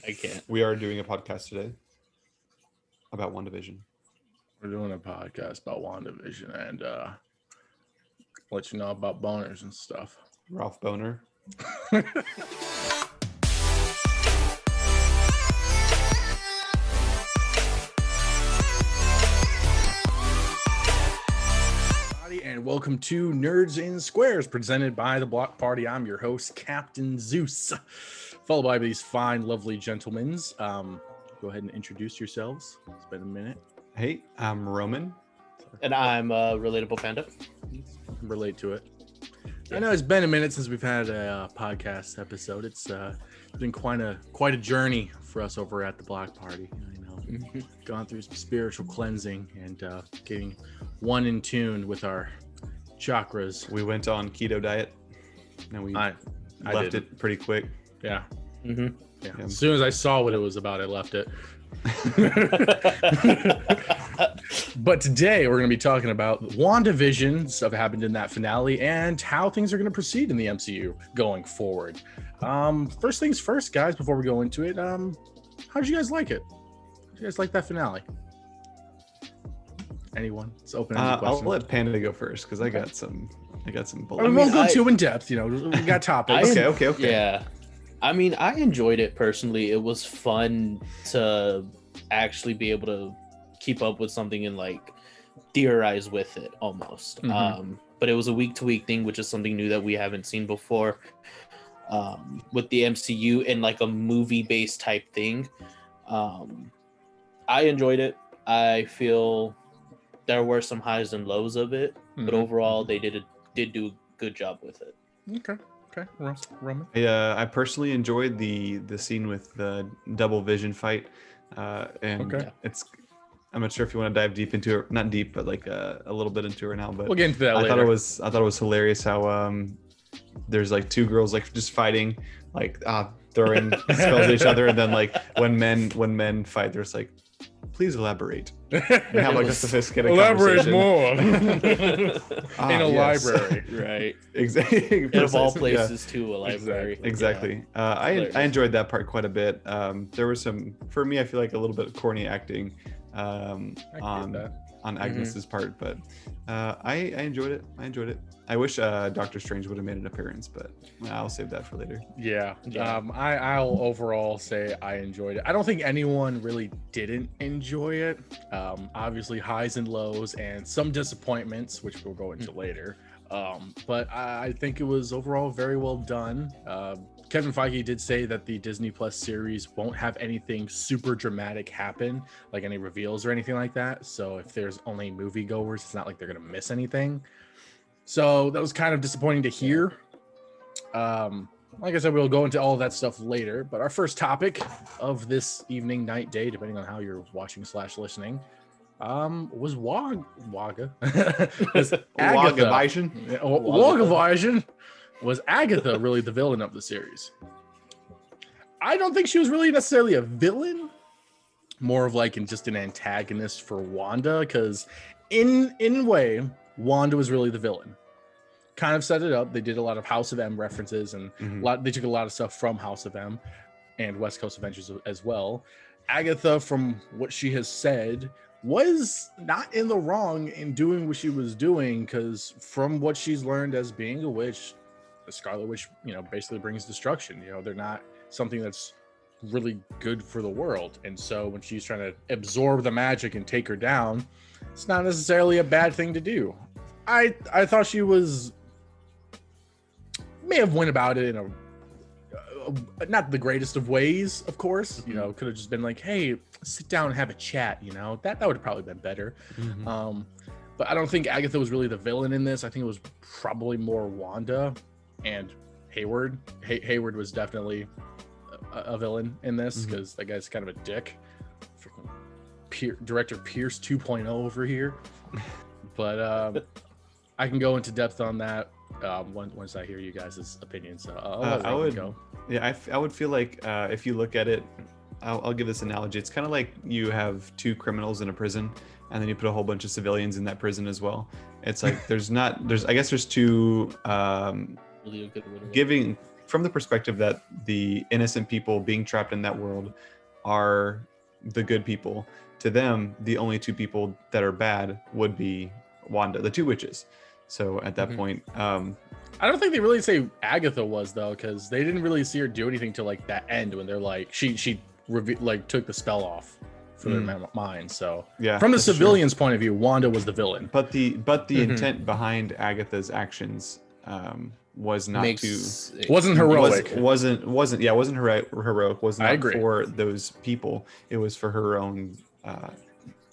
I can't. We are doing a podcast today about WandaVision. We're doing a podcast about WandaVision and let you know about boners and stuff. Ralph Boner. And welcome to Nerds in Squares, presented by the Block Party. I'm your host, Captain Zeus, followed by these fine, lovely gentlemen. Go ahead and introduce yourselves. It's been a minute. Hey, I'm Roman. And I'm Relatable Panda. Relate to it. I know it's been a minute since we've had a podcast episode. It's been quite a journey for us over at the Block Party. Gone through some spiritual cleansing and getting one in tune with our chakras. We went on keto diet and we left it pretty quick. Yeah. Mm-hmm. Yeah. As soon as I saw what it was about, I left it. But today we're going to be talking about WandaVision, stuff that happened in that finale, and how things are going to proceed in the MCU going forward. First things first, guys, before we go into it, how did you guys like it? Did you guys like that finale? Anyone? It's open. I'll let Panda go first because I got some we won't go too in depth. We got topics. Okay. Yeah. I mean, I enjoyed it personally. It was fun to actually be able to keep up with something and like theorize with it almost. Mm-hmm. But it was a week-to-week thing, which is something new that we haven't seen before with the MCU and like a movie-based type thing. I enjoyed it. I feel there were some highs and lows of it, but overall they did do a good job with it. Okay. Roman? Yeah, I personally enjoyed the scene with the double vision fight, and I'm not sure if you want to dive deep into it, not deep, but like a little bit into it now. But we'll get into that later. I thought it was hilarious how there's like two girls like just fighting, like throwing spells at each other, and then like when men fight, there's like, please elaborate. And have like a sophisticated elaborate conversation. More in a library, right? Exactly. Of all places, to a library. Exactly. Yeah. I enjoyed that part quite a bit. There was some, for me, I feel like a little bit of corny acting on Agnes's part, but I enjoyed it. I wish Doctor Strange would have made an appearance, but I'll save that for later. Yeah. I'll overall say I enjoyed it. I don't think anyone really didn't enjoy it. Obviously highs and lows and some disappointments, which we'll go into later. But I think it was overall very well done. Kevin Feige did say that the Disney Plus series won't have anything super dramatic happen, like any reveals or anything like that. So if there's only moviegoers, it's not like they're going to miss anything. So that was kind of disappointing to hear. Like I said, we'll go into all of that stuff later. But our first topic of this evening, night, day, depending on how you're watching / listening, was Waga. Was Agatha. WandaVision. Was Agatha really the villain of the series? I don't think she was really necessarily a villain. More of like just an antagonist for Wanda, because in a way, Wanda was really the villain. Kind of set it up. They did a lot of House of M references, and they took a lot of stuff from House of M and West Coast Adventures as well. Agatha, from what she has said, was not in the wrong in doing what she was doing, because from what she's learned as being a witch, the Scarlet Witch, basically brings destruction. They're not something that's really good for the world. And so when she's trying to absorb the magic and take her down, it's not necessarily a bad thing to do. I thought she may have went about it in a not the greatest of ways, of course. Could have just been like, hey, sit down and have a chat. That would have probably been better. But I don't think Agatha was really the villain in this. I think it was probably more Wanda and Hayward. Hayward was definitely a villain in this, because that guy's kind of a dick. Freaking Director Pierce 2.0 over here. But I can go into depth on that once I hear you guys' opinions. So I would go. Yeah, I would feel like if you look at it, I'll give this analogy. It's kind of like you have two criminals in a prison, and then you put a whole bunch of civilians in that prison as well. It's like there's two giving from the perspective that the innocent people being trapped in that world are the good people, to them, the only two people that are bad would be Wanda, the two witches. So at that point, I don't think they really say Agatha was though, because they didn't really see her do anything till like that end when they're like she like took the spell off for their mind. So yeah, from the that's civilians' point of view, Wanda was the villain. But the intent behind Agatha's actions was not wasn't heroic. Wasn't heroic. Was not for those people. It was for her own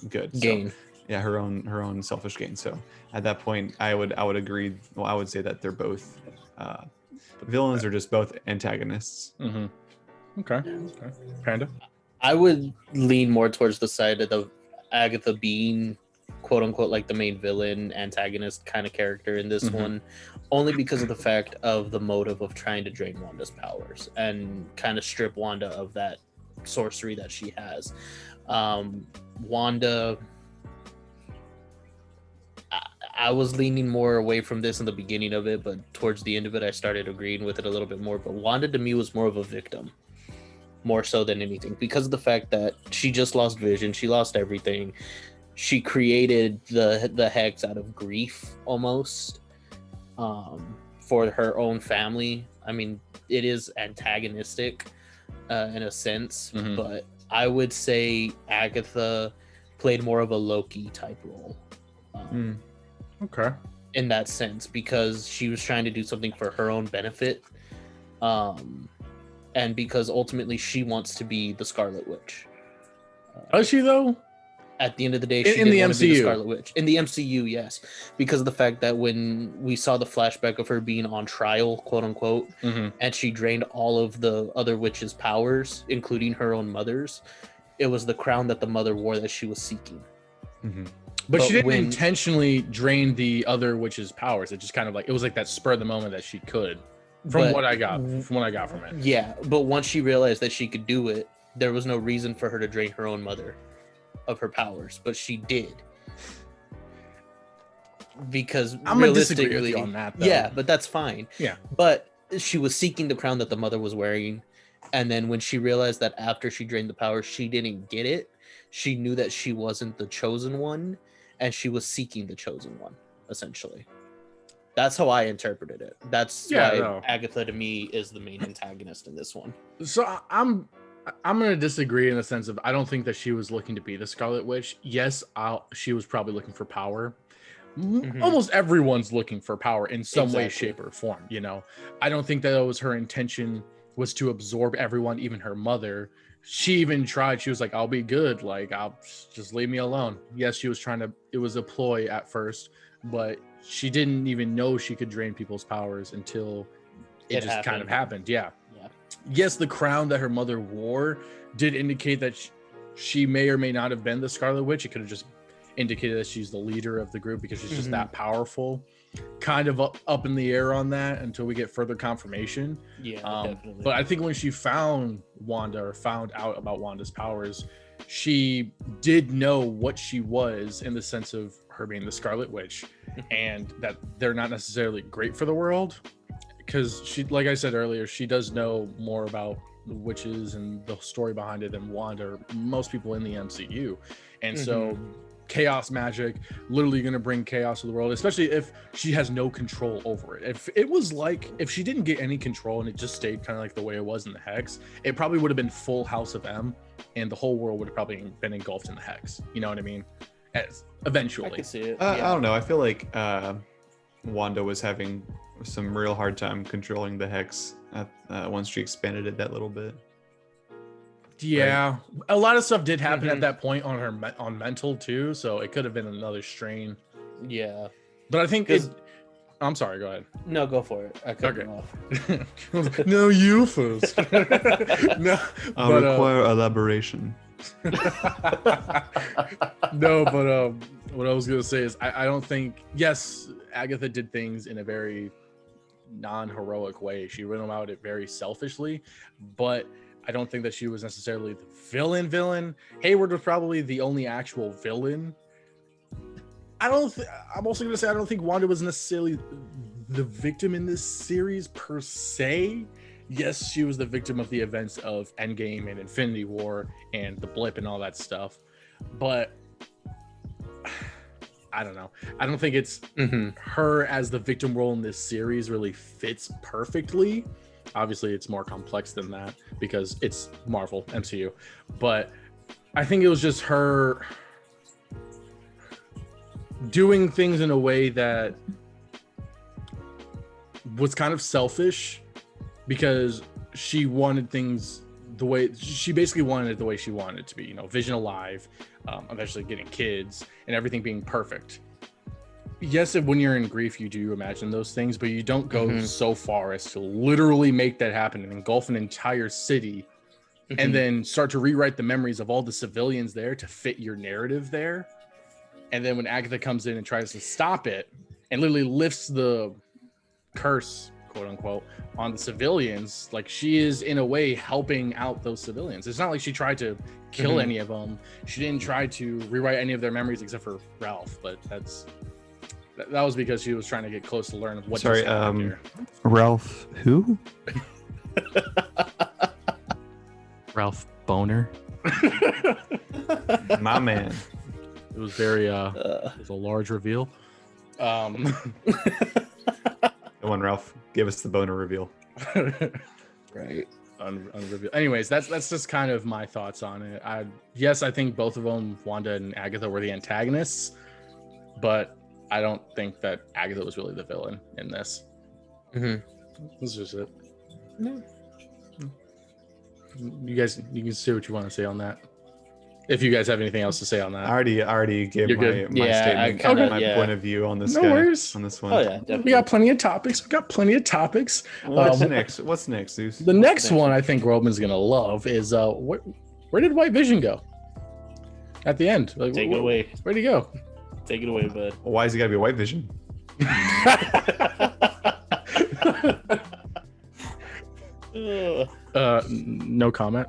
good gain. So, yeah, her own selfish gain. So at that point, I would agree. Well, I would say that they're both villains or just both antagonists. Okay. Panda. I would lean more towards the side of the Agatha being quote unquote like the main villain antagonist kind of character in this one, only because of the fact of the motive of trying to drain Wanda's powers and kind of strip Wanda of that sorcery that she has. Wanda, I was leaning more away from this in the beginning of it, but towards the end of it I started agreeing with it a little bit more. But Wanda to me was more of a victim, more so than anything, because of the fact that she just lost Vision, she lost everything. She created the hex out of grief almost, for her own family. I mean, it is antagonistic in a sense, but I would say Agatha played more of a Loki type role. Okay. In that sense, because she was trying to do something for her own benefit. And because ultimately she wants to be the Scarlet Witch. Does she though? At the end of the day, she in the want MCU. to be the Scarlet Witch. In the MCU, yes. Because of the fact that when we saw the flashback of her being on trial, quote unquote, and she drained all of the other witches' powers, including her own mother's, it was the crown that the mother wore that she was seeking. But she didn't intentionally drain the other witches' powers. It just kind of like, it was like that spur of the moment that she could. From what I got from it. Yeah, but once she realized that she could do it, there was no reason for her to drain her own mother of her powers, but she did. Because I'm gonna disagree with you on that, though. Yeah, but that's fine. Yeah. But she was seeking the crown that the mother was wearing, and then when she realized that after she drained the power, she didn't get it, she knew that she wasn't the chosen one, and she was seeking the chosen one, essentially. That's how I interpreted it. That's why Agatha to me is the main antagonist in this one. So I'm going to disagree in the sense of I don't think that she was looking to be the Scarlet Witch. Yes, she was probably looking for power. Almost everyone's looking for power in some way, shape, or form. You know, I don't think that was her intention was to absorb everyone, even her mother. She even tried. She was like, "I'll be good. Like, I'll just leave me alone." Yes, she was trying to. It was a ploy at first, but she didn't even know she could drain people's powers until it just kind of happened. Yeah. Yes, the crown that her mother wore did indicate that she may or may not have been the Scarlet Witch. It could have just indicated that she's the leader of the group because she's just that powerful. Kind of up in the air on that until we get further confirmation. Yeah, definitely. But I think when she found Wanda or found out about Wanda's powers, she did know what she was in the sense of her being the Scarlet Witch and that they're not necessarily great for the world. Because she, like I said earlier, she does know more about the witches and the story behind it than Wanda or most people in the MCU. And so chaos magic, literally going to bring chaos to the world, especially if she has no control over it. If it was like, if she didn't get any control and it just stayed kind of like the way it was in the Hex, it probably would have been full House of M and the whole world would have probably been engulfed in the Hex. You know what I mean? Eventually. I can see it. I don't know. I feel like Wanda was having some real hard time controlling the Hex once she expanded it that little bit. Yeah, right? A lot of stuff did happen at that point on her on mental too, so it could have been another strain. Yeah, but I think I'm sorry. Go ahead. No, go for it. I cut you off. No, you first. No, I'll require elaboration. No, but what I was gonna say is I don't think. Yes, Agatha did things in a very non-heroic way. She went about it very selfishly, but I don't think that she was necessarily the villain. Hayward was probably the only actual villain. I'm also gonna say I don't think Wanda was necessarily the victim in this series per se. yes, she was the victim of the events of Endgame and Infinity War and the blip and all that stuff, but I don't know. I don't think it's her as the victim role in this series really fits perfectly. Obviously, it's more complex than that because it's Marvel MCU, but I think it was just her doing things in a way that was kind of selfish because she wanted things the way she basically wanted it the way she wanted it to be, you know, Vision alive, eventually getting kids and everything being perfect. Yes, when you're in grief, you do imagine those things, but you don't go so far as to literally make that happen and engulf an entire city and then start to rewrite the memories of all the civilians there to fit your narrative there. And then when Agatha comes in and tries to stop it and literally lifts the curse, quote unquote, on the civilians, like she is in a way helping out those civilians. It's not like she tried to kill any of them. She didn't try to rewrite any of their memories except for Ralph, but that was because she was trying to get close to learn what. Sorry, Ralph who? Ralph Boner. My man. It was very it was a large reveal. Come on, Ralph, give us the boner reveal. Right. Unreveal. Anyways, that's just kind of my thoughts on it. I think both of them, Wanda and Agatha, were the antagonists, but I don't think that Agatha was really the villain in this. That's just it. No. You guys, you can say what you want to say on that. If you guys have anything else to say on that, I already gave my statement, my point of view on this. No worries on this one. Oh yeah, definitely. We got plenty of topics. What's next? What's next, Zeus? The next one I think Roman's gonna love is where did White Vision go at the end? Like, Take it away. Where'd he go? Take it away, bud. Why has he got to be White Vision? No comment.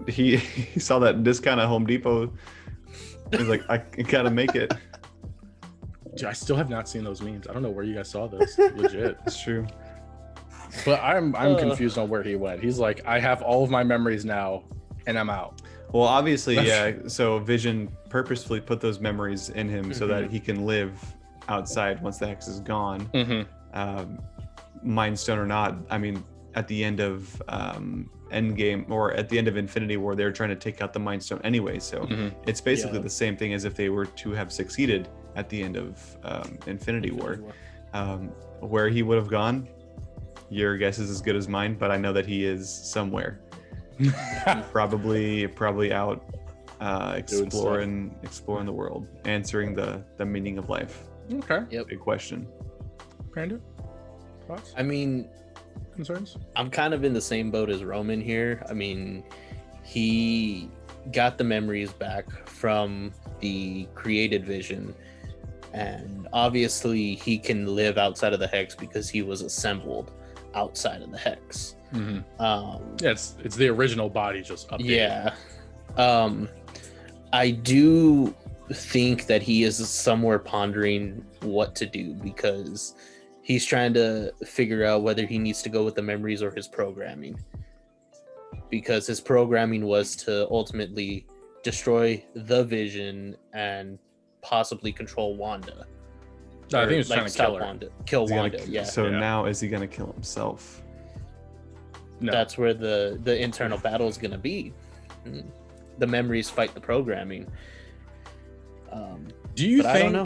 He saw that discount at Home Depot. He's like, I gotta make it. Dude, I still have not seen those memes. I don't know where you guys saw those. Legit. It's true. But I'm confused on where he went. He's like, I have all of my memories now, and I'm out. Well, obviously, yeah. So Vision purposefully put those memories in him so that he can live outside once the hex is gone. Mind Stone or not, I mean, at the end of Endgame or at the end of Infinity War, they're trying to take out the Mind Stone anyway. So it's basically the same thing as if they were to have succeeded at the end of Infinity War. Where he would have gone, your guess is as good as mine, but I know that he is somewhere. probably out exploring the world, answering the meaning of life. Okay. Yep. Big question. Brandon, thoughts? I mean, concerns? I'm kind of in the same boat as Roman here. I mean, he got the memories back from the created Vision, and obviously he can live outside of the hex because he was assembled outside of the hex. It's the original body just updated. I do think that he is somewhere pondering what to do because he's trying to figure out whether he needs to go with the memories or his programming, because his programming was to ultimately destroy the Vision and possibly control Wanda. No, I think he's trying to kill her. Kill Wanda. Now is he gonna kill himself? No. That's where the internal battle is going to be. The memories fight the programming. Do you think? I don't know.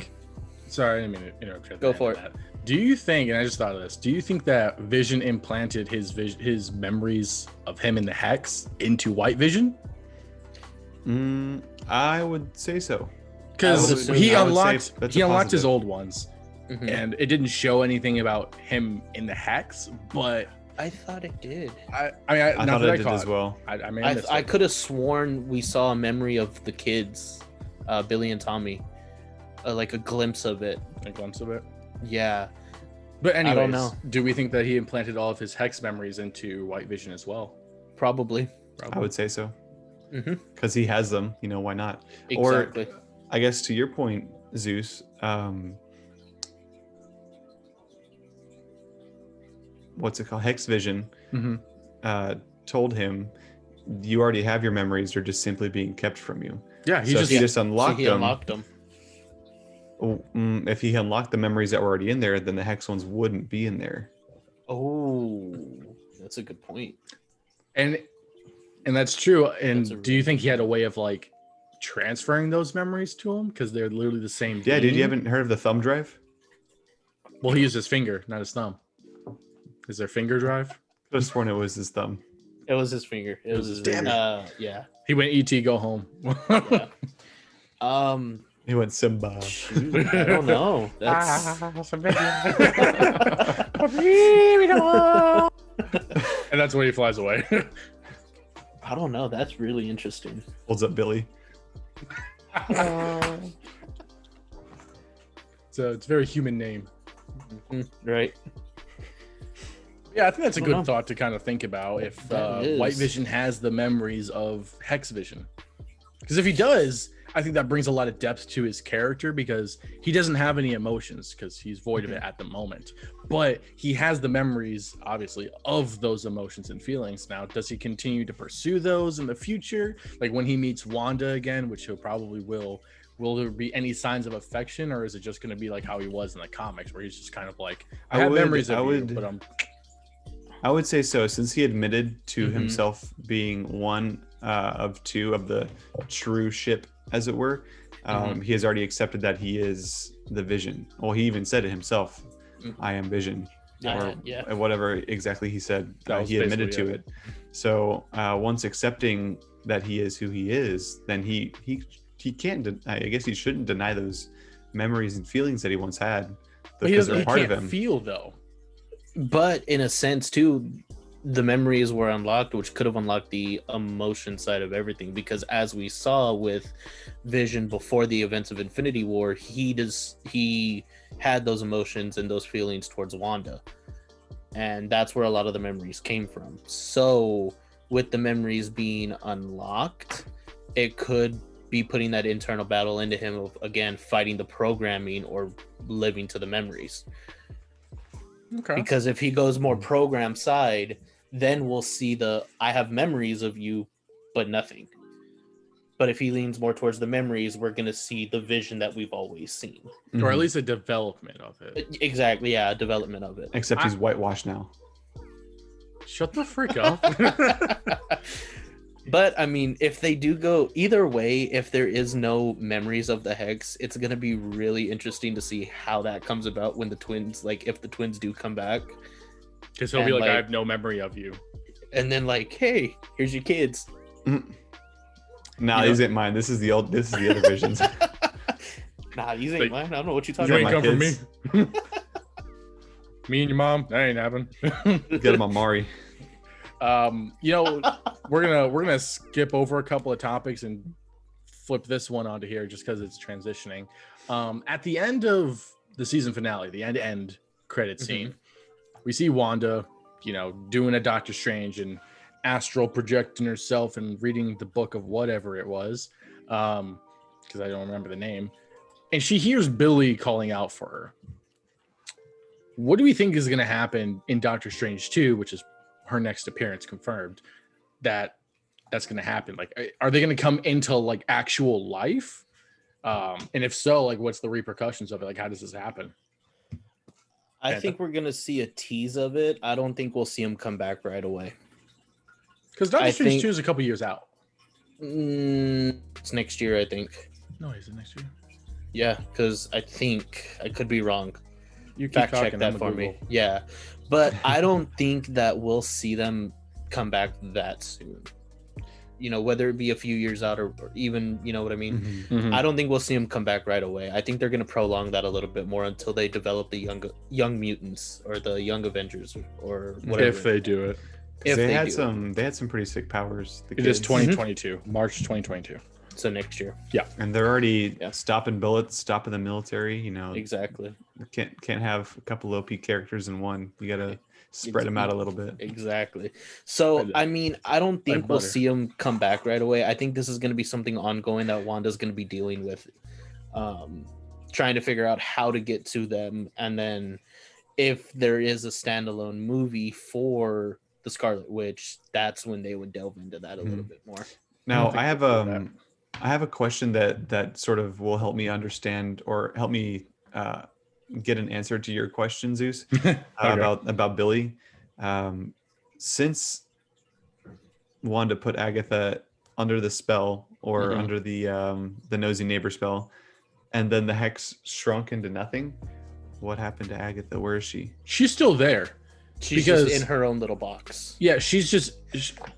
Sorry, I didn't mean to interrupt you. Go for it. Do you think? And I just thought of this. Do you think that Vision implanted his memories of him in the hex into White Vision? I would say so. Because he unlocked his old. old ones, and it didn't show anything about him in the hex, but. I thought it did. I thought it did as well. I could have sworn we saw a memory of the kids, Billy and Tommy, like a glimpse of it. A glimpse of it. Yeah, but anyways, I don't know. Do we think that he implanted all of his hex memories into White Vision as well? Probably. I would say so. Because he has them. You know, why not? Exactly. Or, I guess to your point, Zeus. what's it called? Hex Vision Mm-hmm. told him, you already have your memories, they're just simply being kept from you. Yeah, So if he just unlocked he them, unlocked them. if he unlocked the memories that were already in there, then the hex ones wouldn't be in there. Oh, that's a good point. And that's true. And That's a do you really think he had a good way of like transferring those memories to him because they're literally the same? Yeah, dude, you being? haven't heard of the thumb drive? Well, he used his finger, not his thumb. Is there finger drive? I could have sworn it was his thumb. It was his finger. It was his Damn finger. Yeah. He went ET, go home. Yeah. He went Simba. Shoot, I don't know. That's And that's when he flies away. I don't know. That's really interesting. Holds up Billy. So it's a very human name. Right. Yeah, I think that's a I good don't know. thought to kind of think about if That is. White Vision has the memories of Hex Vision. Because if he does, I think that brings a lot of depth to his character because he doesn't have any emotions because he's void of it at the moment. But he has the memories, obviously, of those emotions and feelings. Now, does he continue to pursue those in the future? Like when he meets Wanda again, which he'll probably will there be any signs of affection, or is it just going to be like how he was in the comics where he's just kind of like, I have memories of you, but I would say so, since he admitted to himself being one of two of the true ship, as it were. He has already accepted that he is the Vision. Well, he even said it himself, I am Vision. Or whatever exactly he said. He admitted to it. So once accepting that he is who he is, then he can't, I guess he shouldn't deny those memories and feelings that he once had. But he they're part of can't him. feel though. But in a sense, too, the memories were unlocked, which could have unlocked the emotion side of everything. Because as we saw with Vision before the events of Infinity War, he had those emotions and those feelings towards Wanda, and that's where a lot of the memories came from. So with the memories being unlocked, it could be putting that internal battle into him of again fighting the programming or living to the memories. Okay. Because if he goes more program side, then we'll see I have memories of you, but nothing. But if he leans more towards the memories, we're going to see the Vision that we've always seen. Or at least a development of it. Exactly, yeah, a development of it. Except he's whitewashed now. Shut the frick up. But I mean, if they do go either way, if there is no memories of the Hex, it's going to be really interesting to see how that comes about when the twins, like if the twins do come back. Because he'll be like, I have no memory of you. And then like, hey, here's your kids. Nah, these ain't mine. This is the other Visions. Nah, these ain't mine. I don't know what you're talking You ain't about. come from me. Me and your mom, that ain't happened. Get him on Mari. We're gonna skip over a couple of topics and flip this one onto here just because it's transitioning. At the end of the season finale, the end credit scene, we see Wanda, doing a Doctor Strange and astral projecting herself and reading the book of whatever it was, because I don't remember the name, and she hears Billy calling out for her. What do we think is going to happen in Doctor Strange 2, which is her next appearance confirmed, that's going to happen? Like, are they going to come into like actual life? And if so, like, what's the repercussions of it? Like, how does this happen? I think we're going to see a tease of it. I don't think we'll see him come back right away. Because Doctor Strange 2 is a couple years out. It's next year, I think. No, is it next year? Yeah, because I think I could be wrong. You keep Fact check talking, that for me. Yeah, but I don't think that we'll see them come back that soon. Whether it be a few years out or even, you know what I mean? I don't think we'll see them come back right away. I think they're going to prolong that a little bit more until they develop the young mutants or the young Avengers or whatever. If they do it. They had some pretty sick powers. It is 2022, March 2022. So next year. Yeah. And they're already stopping bullets, stopping the military. Exactly. Can't have a couple OP characters in one. You gotta spread them out a little bit. Exactly. So I mean, I don't think we'll see them come back right away. I think this is going to be something ongoing that Wanda's going to be dealing with, trying to figure out how to get to them, and then if there is a standalone movie for the Scarlet Witch, that's when they would delve into that a little bit more. Now think I have they'll do that. I have a question that sort of will help me understand or help me get an answer to your question, Zeus, Okay. about Billy. Since Wanda put Agatha under the spell or Mhm. under the nosy neighbor spell, and then the hex shrunk into nothing. What happened to Agatha? Where is she? She's still there. She's Because- just in her own little box. Yeah,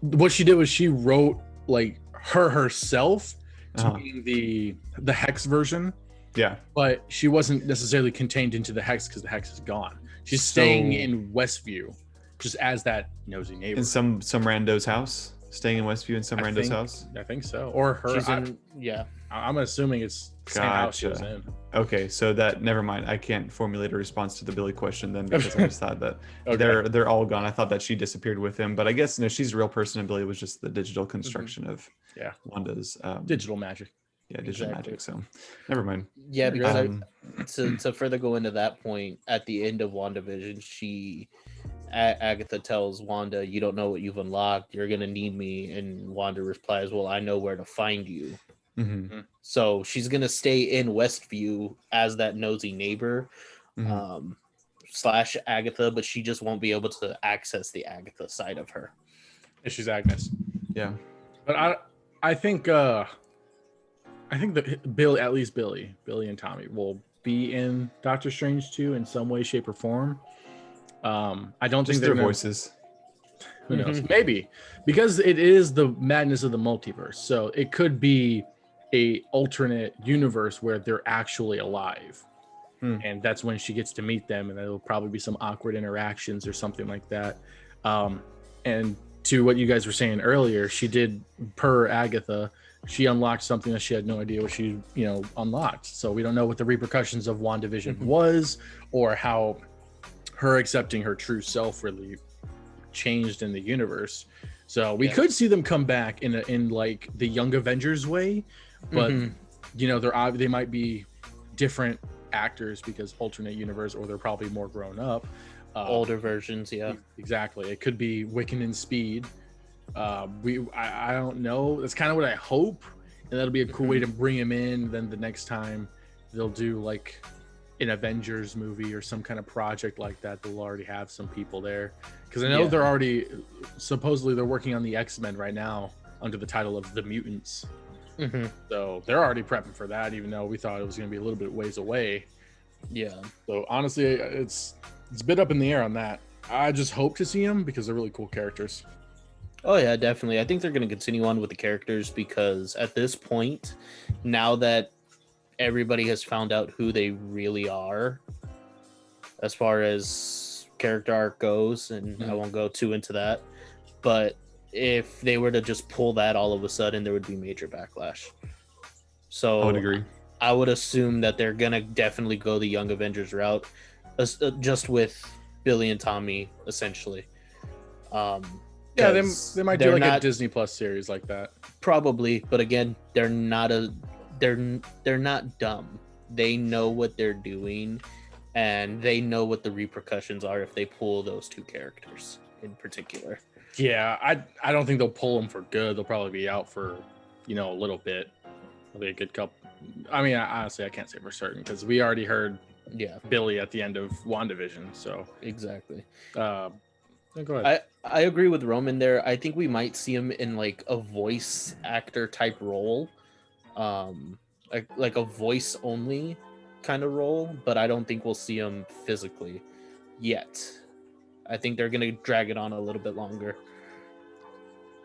what she did was she wrote like herself to Uh-huh. being the hex version, Yeah. but she wasn't necessarily contained into the hex because the hex is gone. She's So- staying in Westview, just as that nosy neighbor. In some rando's house, staying in Westview in some rando's house. I think so. Or her. She's in, yeah. I'm assuming it's the same house she was Gotcha. in. Okay, so that never mind. I can't formulate a response to the Billy question then because I just thought that Okay. they're all gone. I thought that she disappeared with him, but I guess no, she's a real person and Billy was just the digital construction of Yeah. Wanda's Digital magic. digital Exactly. magic. So never mind. Yeah, because Um, to further go into that point, at the end of WandaVision, Agatha tells Wanda, "You don't know what you've unlocked. You're gonna need me." And Wanda replies, "Well, I know where to find you." mhm, So she's gonna stay in Westview as that nosy neighbor, mhm. slash Agatha, but she just won't be able to access the Agatha side of her. And she's Agnes. Yeah. But I think that Billy, at least Billy and Tommy will be in Doctor Strange 2 in some way, shape, or form. I don't Just think their they're gonna, voices. who knows? Maybe because it is the madness of the multiverse, so it could be a alternate universe where they're actually alive, and that's when she gets to meet them, and there'll probably be some awkward interactions or something like that. And to what you guys were saying earlier, she did per Agatha. She unlocked something that she had no idea what she, unlocked. So we don't know what the repercussions of WandaVision was, or how her accepting her true self really changed in the universe. So we could see them come back in like the Young Avengers way, but they might be different actors because alternate universe, or they're probably more grown up. Older versions, yeah. Exactly. It could be Wiccan and Speed. I don't know. That's kind of what I hope, and that'll be a cool way to bring him in. Then the next time they'll do like an Avengers movie or some kind of project like that, they'll already have some people there, because I know they're already supposedly they're working on the X-Men right now under the title of The Mutants. So they're already prepping for that, even though we thought it was going to be a little bit ways away. Yeah. So honestly, it's a bit up in the air on that. I just hope to see them because they're really cool characters. Oh yeah, definitely. I think they're going to continue on with the characters because at this point, now that everybody has found out who they really are, as far as character arc goes, and I won't go too into that, but if they were to just pull that all of a sudden, there would be major backlash. So I would agree. I would assume that they're going to definitely go the Young Avengers route, just with Billy and Tommy, essentially. Yeah, they might do like a Disney Plus series like that. Probably, but again, they're not dumb. They know what they're doing, and they know what the repercussions are if they pull those two characters in particular. Yeah, I don't think they'll pull them for good. They'll probably be out for a little bit. Probably a good couple. I mean, honestly, I can't say for certain because we already heard Billy at the end of WandaVision. So exactly. Go ahead. I agree with Roman there. I think we might see him in like a voice actor type role, like a voice only kind of role, but I don't think we'll see him physically yet. I think they're gonna drag it on a little bit longer.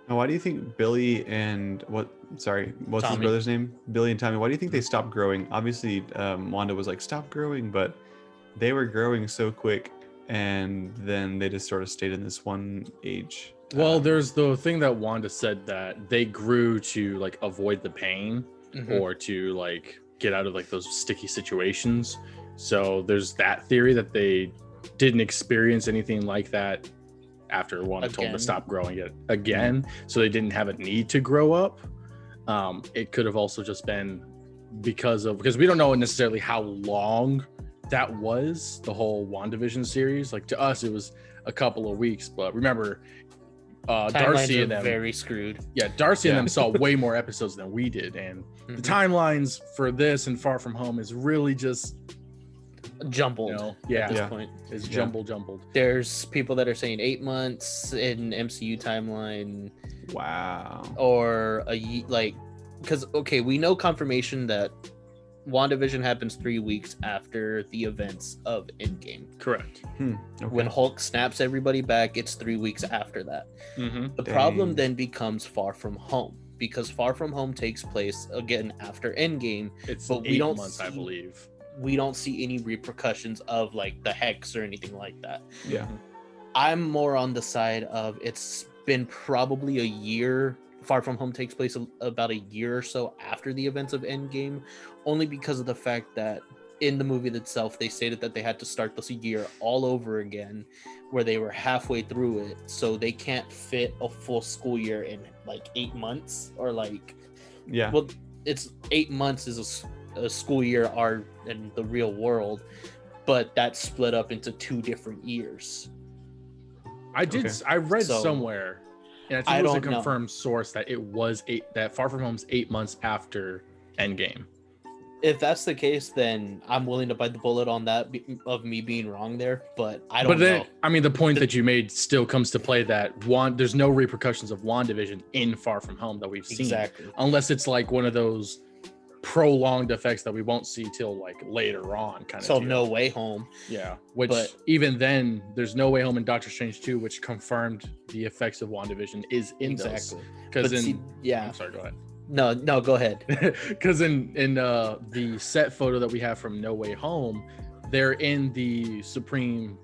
Now, why do you think Billy and what's Tommy. his brother's name? Billy and Tommy. Why do you think they stopped growing? Obviously, Wanda was like, stop growing, but they were growing so quick, and then they just sort of stayed in this one age. Well, there's the thing that Wanda said that they grew to like avoid the pain or to like get out of like those sticky situations. So there's that theory that they didn't experience anything like that after Wanda told them to stop growing it again. So they didn't have a need to grow up. It could have also just been because we don't know necessarily how long that was the whole WandaVision series. Like to us, it was a couple of weeks, but remember, Darcy Timelines and are them, very screwed. yeah, Darcy Yeah. and them saw way more episodes than we did, and the timelines for this and Far From Home is really just Jumbled. you know, At yeah, this Yeah. point, it's Yeah. jumbled. there's people that are saying 8 months in MCU timeline, Wow. or like, because okay, we know confirmation that WandaVision happens 3 weeks after the events of Endgame. Correct. Okay. When Hulk snaps everybody back, it's 3 weeks after that. Mm-hmm. The problem Dang. then becomes Far From Home, because Far From Home takes place again after Endgame. It's But we 8 don't months, I see- believe. We don't see any repercussions of like the hex or anything like that. Yeah. I'm more on the side of it's been probably a year. Far From Home takes place about a year or so after the events of Endgame, only because of the fact that in the movie itself, they stated that they had to start this year all over again, where they were halfway through it, so they can't fit a full school year in like 8 months, or like, Yeah. well, it's 8 months is a school year are in the real world, but that's split up into 2 different years. I did. Okay. I read So, somewhere, and I think I it was a don't know. confirmed source that it was that Far From Home's 8 months after Endgame. If that's the case, then I'm willing to bite the bullet on that of me being wrong there, but I don't But then, know. I mean, the point that you made still comes to play that there's no repercussions of WandaVision in Far From Home that we've seen, Exactly. unless it's like one of those prolonged effects that we won't see till like later on, kind of. So No Way Home. Yeah, which But- even then, there's No Way Home in Doctor Strange 2, which confirmed the effects of WandaVision is in those. Exactly. Because But in, see, yeah. I'm sorry, go ahead. No, go ahead. Because in the set photo that we have from No Way Home, they're in the Supreme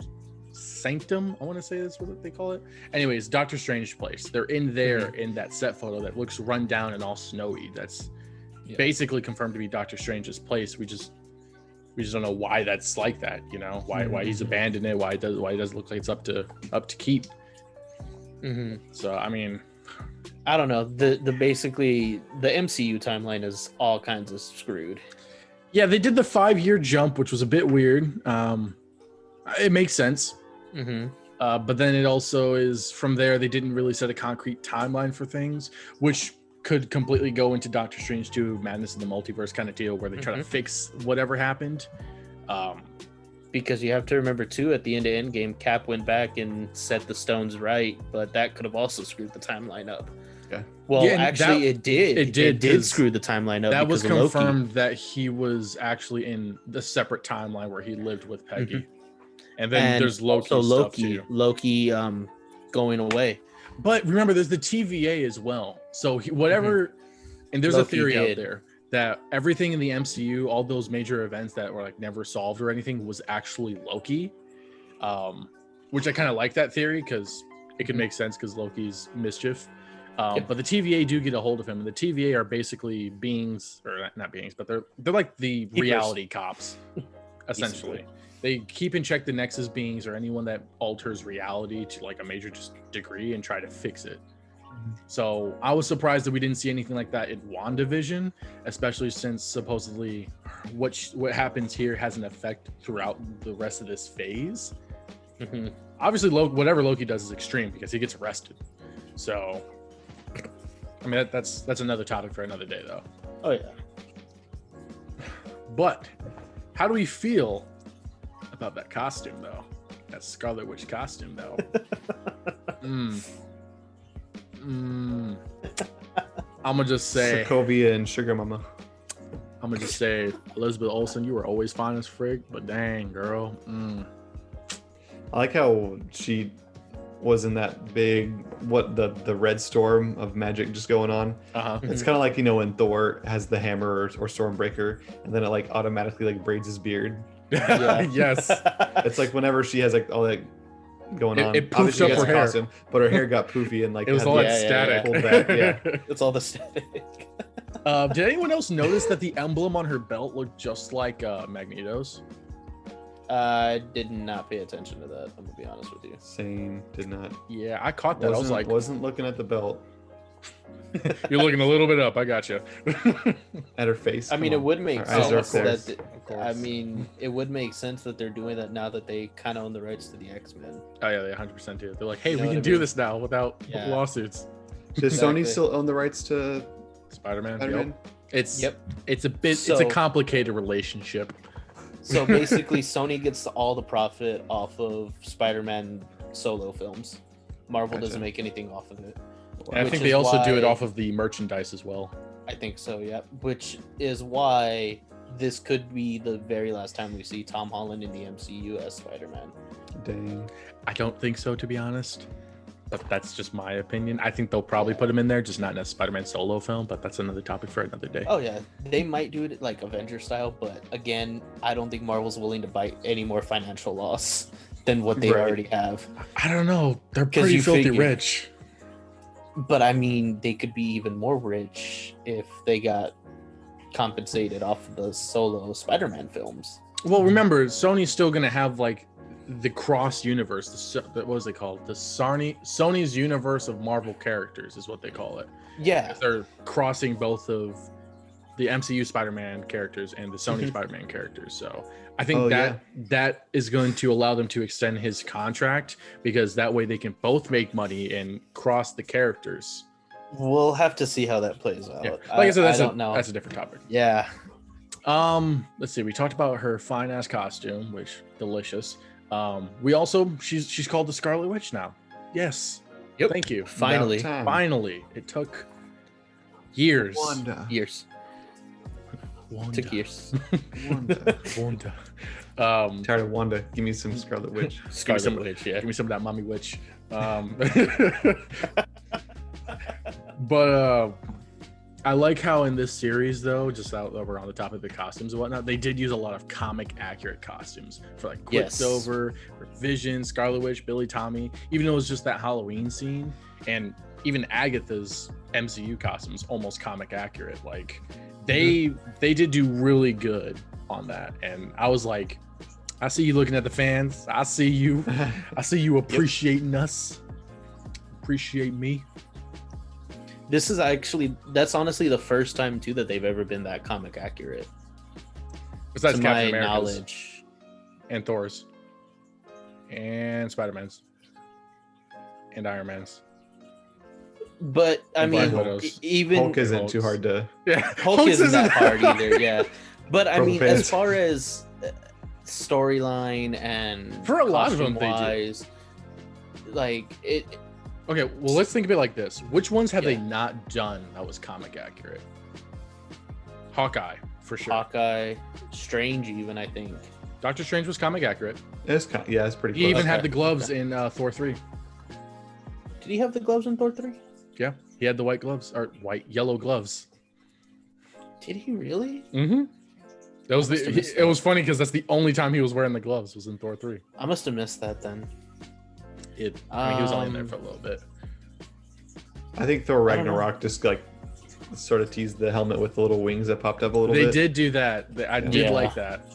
Sanctum. I want to say that's what they call it. Anyways, Doctor Strange place. They're in there in that set photo that looks run down and all snowy. That's Yeah. basically confirmed to be Doctor Strange's place. We just don't know why that's like that. You know why he's abandoned it. Why it does look like it's up to keep. Mhm. So I mean, I don't know. The basically the MCU timeline is all kinds of screwed. yeah, they did the 5-year jump, which was a bit weird. It makes sense. Mm-hmm. But then it also is from there, they didn't really set a concrete timeline for things, which could completely go into Doctor Strange 2, Madness in the Multiverse kind of deal, where they try to fix whatever happened. Because you have to remember too, at the end of Endgame, Cap went back and set the stones right, but that could have also screwed the timeline up. Yeah. Well, Yeah, and actually, it did. it did, It did 'cause screw the timeline up. that was because of Loki. confirmed that he was actually in the separate timeline where he lived with Peggy. And then And there's Loki also stuff Loki, too. Loki, going away. But remember, there's the TVA as well. So whatever, and there's a Loki theory out did. there that everything in the MCU, all those major events that were like never solved or anything, was actually Loki. Which I kind of like that theory because it could make sense because Loki's mischief. But the TVA do get a hold of him, and the TVA are basically beings, or not beings, but they're like the Keepers. reality cops, essentially. They keep in check the Nexus beings or anyone that alters reality to like a major degree and try to fix it. So I was surprised that we didn't see anything like that in WandaVision, especially since supposedly what happens here has an effect throughout the rest of this phase. Mhm. Obviously, whatever Loki does is extreme because he gets arrested. So, I mean, that's another topic for another day, though. Oh yeah. But how do we feel about that costume, though? That Scarlet Witch costume, though. I'm gonna just say, Sokovia and Sugar Mama. Elizabeth Olsen, you were always fine as frig, but dang, girl. I like how she was in that big the red storm of magic just going on. It's kind of like, you know, when Thor has the hammer or Stormbreaker, and then it like automatically like braids his beard. Yeah. Yes. It's like whenever she has like all that going on. It poofed Obviously, up she has her a hair. costume, but her hair got poofy and like It was had all the- that static. pulled back, yeah. It's all the static. Did anyone else notice that the emblem on her belt looked just like Magneto's? I did not pay attention to that. I'm gonna be honest with you. Same, did not. Yeah, I caught that. I was like, wasn't looking at the belt. You're looking a little bit up. I got you. At her face. I mean, Come it on. would make Her eyes are sense closed. that. I mean, it would make sense that they're doing that now that they kind of own the rights to the X-Men. Oh yeah, they 100% do. They're like, hey, You know we what can I do mean? this now without Yeah. lawsuits. Does Exactly. Sony still own the rights to Spider-Man. Spider-Man? Yep. It's a bit. it's a So- complicated relationship. So basically, Sony gets all the profit off of Spider-Man solo films. Marvel Gotcha. doesn't make anything off of it. And I Which think is they also do it why- off of the merchandise as well. I think so, yeah. Which is why this could be the very last time we see Tom Holland in the MCU as Spider-Man. Dang. I don't think so, to be honest. But that's just my opinion. I think they'll probably put him in there, just not in a Spider-Man solo film. But that's another topic for another day. Oh yeah, they might do it like Avenger style, but again, I don't think Marvel's willing to bite any more financial loss than what they Right. already have. I don't know. They're 'Cause pretty you filthy figure- rich. But I mean, they could be even more rich if they got compensated off of the solo Spider-Man films. Well, remember, Sony's still gonna have like the cross universe. What was it called? The Sony's universe of Marvel characters is what they call it. Yeah, They're crossing both of the MCU Spider-Man characters and the Sony Mhm. Spider-Man characters. So I think that is going to allow them to extend his contract, because that way they can both make money and cross the characters. we'll have to see how that plays out. Yeah. Like I said, I don't know. that's a different topic. Yeah, Let's see. We talked about her fine ass costume, which delicious. We also she's called the Scarlet Witch now. Yes. Yep. Thank you. finally, About time. Finally, it took years. Wanda. years. Wanda. Took years. Wanda. Wanda. Tired of Wanda. Give me some Scarlet Witch. Give me Scarlet some, Witch, yeah. give me some of that mommy witch. But I like how in this series, though, just out over on the top of the costumes and whatnot, they did use a lot of comic accurate costumes for like Yes. Quicksilver, for Vision, Scarlet Witch, Billy Tommy, even though it was just that Halloween scene, and even Agatha's MCU costumes almost comic accurate. Like they did do really good on that, and I was like, I see you looking at the fans. I see you. I see you appreciating us. Appreciate me. This is that's honestly the first time too that they've ever been that comic accurate. Besides To Captain my America's knowledge. and Thor's and Spider-Man's and Iron Man's. But I And Black mean, Widow's. even Hulk isn't Hulk's. too hard to. Yeah, Hulk isn't that hard either. Yeah, but I For mean, fans. as far as storyline and For a lot of them, they do. costume-wise, like it. Okay, well, let's think of it like this. Which ones have they Yeah. not done that was comic accurate? Hawkeye, for sure. Hawkeye, Strange, even I think. Doctor Strange was comic accurate. It's kind it's pretty He close. even had Okay, the gloves okay. in Thor 3. Did he have the gloves in Thor 3? Yeah, he had the white gloves, or yellow gloves. Did he really? Mm-hmm. That was I must have missed it was funny because that's the only time he was wearing the gloves was in Thor 3. I must have missed that then. I mean, he was only in there for a little bit. I think Thor I don't know. Ragnarok just like sort of teased the helmet with the little wings that popped up a little They bit. did do that. I did Yeah. like that.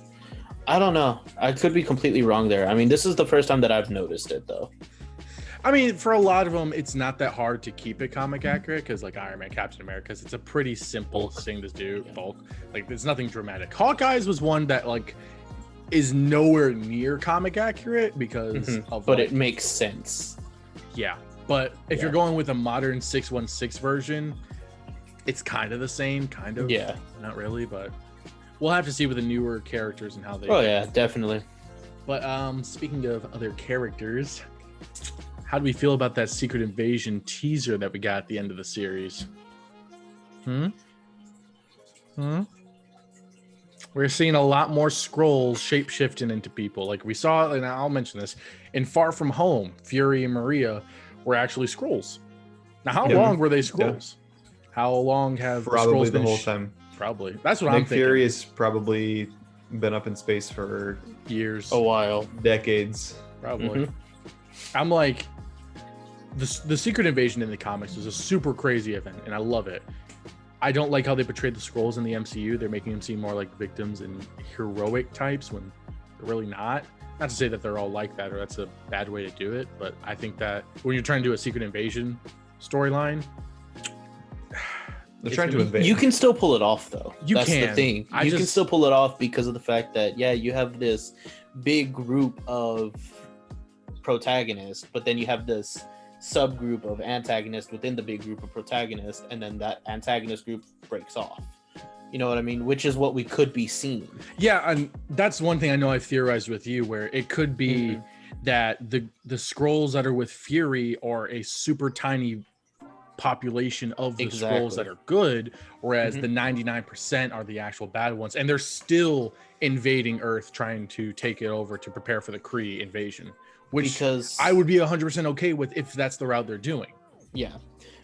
I don't know. I could be completely wrong there. I mean, this is the first time that I've noticed it though. I mean, for a lot of them, it's not that hard to keep it comic accurate because, like Iron Man, Captain America, it's a pretty simple thing to do. Bulk, like there's nothing dramatic. Hawkeye's was one that like is nowhere near comic accurate because of But like, it makes sense. yeah. But if Yeah. you're going with a modern 616 version, it's kind of the same, kind of. Yeah. Not really, but we'll have to see with the newer characters and how they. Oh yeah, definitely. But speaking of other characters, how do we feel about that Secret Invasion teaser that we got at the end of the series? We're seeing a lot more scrolls shape-shifting into people. Like we saw, and I'll mention this, in Far From Home, Fury and Maria were actually scrolls. Now, how Yeah. long were they scrolls? How long have Probably the the Skrulls whole been time. Probably. That's what I'm Nick thinking. Fury has probably been up in space for Years. A while. decades. Probably. I'm like, the Secret Invasion in the comics was a super crazy event, and I love it. I don't like how they portrayed the Skrulls in the MCU. They're making them seem more like victims and heroic types when they're really not. Not to say that they're all like that or that's a bad way to do it, but I think that when you're trying to do a Secret Invasion storyline, They're trying to invade. You can still pull it off, though. That's the thing. You can still pull it off because of the fact that, yeah, you have this big group of protagonists, but then you have this subgroup of antagonists within the big group of protagonists, and then that antagonist group breaks off. You know what I mean? Which is what we could be seeing. Yeah, and that's one thing I know I've theorized with you, where it could be that the Skrulls that are with Fury are a super tiny population of the Skrulls that are good, whereas the 99% are the actual bad ones, and they're still invading Earth, trying to take it over to prepare for the Kree invasion, which because I would be 100% okay with if that's the route they're doing. Yeah,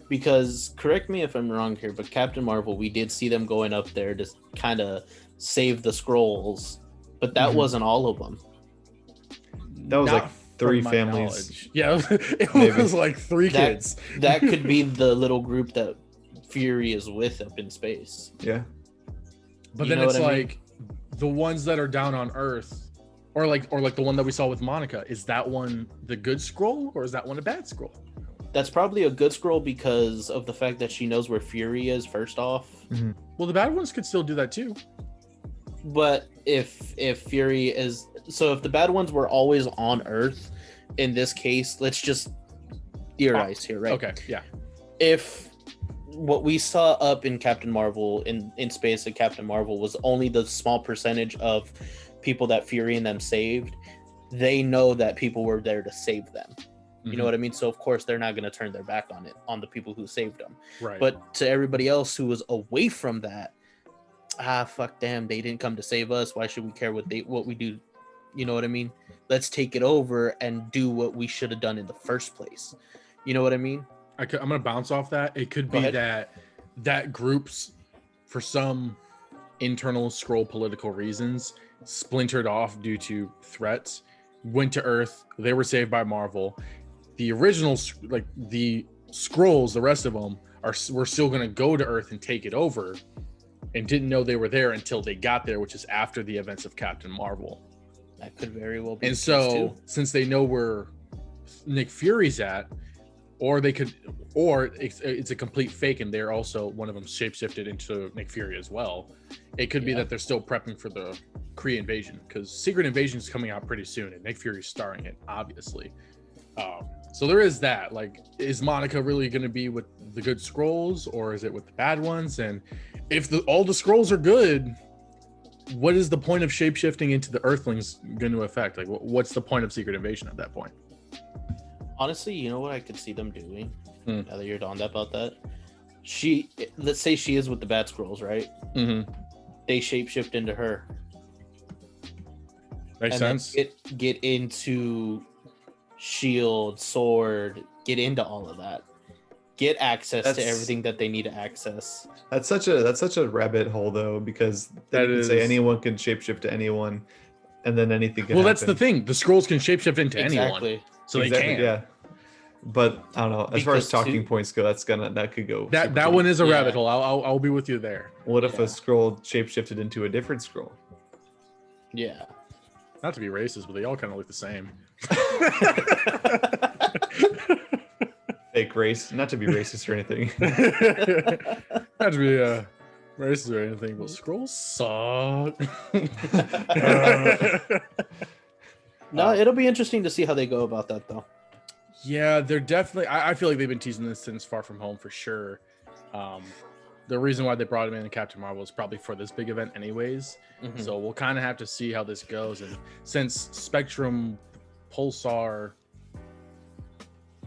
because correct me if I'm wrong here, but Captain Marvel, we did see them going up there to kind of save the Skrulls, but that wasn't all of them. That was like 3 families. Yeah, it was like 3 kids. That could be the little group that Fury is with up in space. Yeah. But then it's like the ones that are down on Earth, or like the one that we saw with Monica, is that one the good Skrull or is that one a bad Skrull? That's probably a good Skrull because of the fact that she knows where Fury is, first off. Well, the bad ones could still do that too. But if Fury is... So if the bad ones were always on Earth, in this case, let's just theorize here, right? Okay, yeah. If what we saw up in Captain Marvel, in space at Captain Marvel, was only the small percentage of people that Fury and them saved, they know that people were there to save them. You know what I mean? So of course they're not going to turn their back on the people who saved them. Right. But to everybody else who was away from that, fuck them, they didn't come to save us. Why should we care what we do? You know what I mean? Let's take it over and do what we should have done in the first place. You know what I mean? I'm going to bounce off that. It could be that groups, for some internal Skrull political reasons, splintered off due to threats, went to Earth. They were saved by Marvel. The originals, like the Skrulls, the rest of them were still going to go to Earth and take it over, and didn't know they were there until they got there, which is after the events of Captain Marvel. That could very well be. And so, since they know where Nick Fury's at, or it's a complete fake, and they're also, one of them shapeshifted into Nick Fury as well. It could be that they're still prepping for the Kree invasion, because Secret Invasion is coming out pretty soon, and Nick Fury's starring it, obviously. So there is that. Like, is Monica really going to be with the good Skrulls, or is it with the bad ones? And if all the Skrulls are good, what is the point of shapeshifting into the Earthlings going to affect? Like, what's the point of Secret Invasion at that point? Honestly, you know what I could see them doing? Now that you're on about that, let's say she is with the bad Skrulls, right? They shapeshift into her. Makes sense. Get into Shield, Sword, get into all of that. Get access to everything that they need to access. That's such a rabbit hole, though, because they can say anyone can shapeshift to anyone, and then anything can happen. That's the thing. The Skrulls can shapeshift into anyone, so they can. Yeah, but I don't know. As far as talking points go, that could go. That one is a rabbit hole. I'll be with you there. What if a Skrull shapeshifted into a different Skrull? Yeah. Not to be racist, but they all kind of look the same. Fake race, not to be racist or anything. Not to be racist or anything, but Skrulls suck. No, it'll be interesting to see how they go about that, though. Yeah, they're definitely. I feel like they've been teasing this since Far From Home for sure. The reason why they brought him in Captain Marvel is probably for this big event, anyways. So we'll kind of have to see how this goes. And since Spectrum, Pulsar,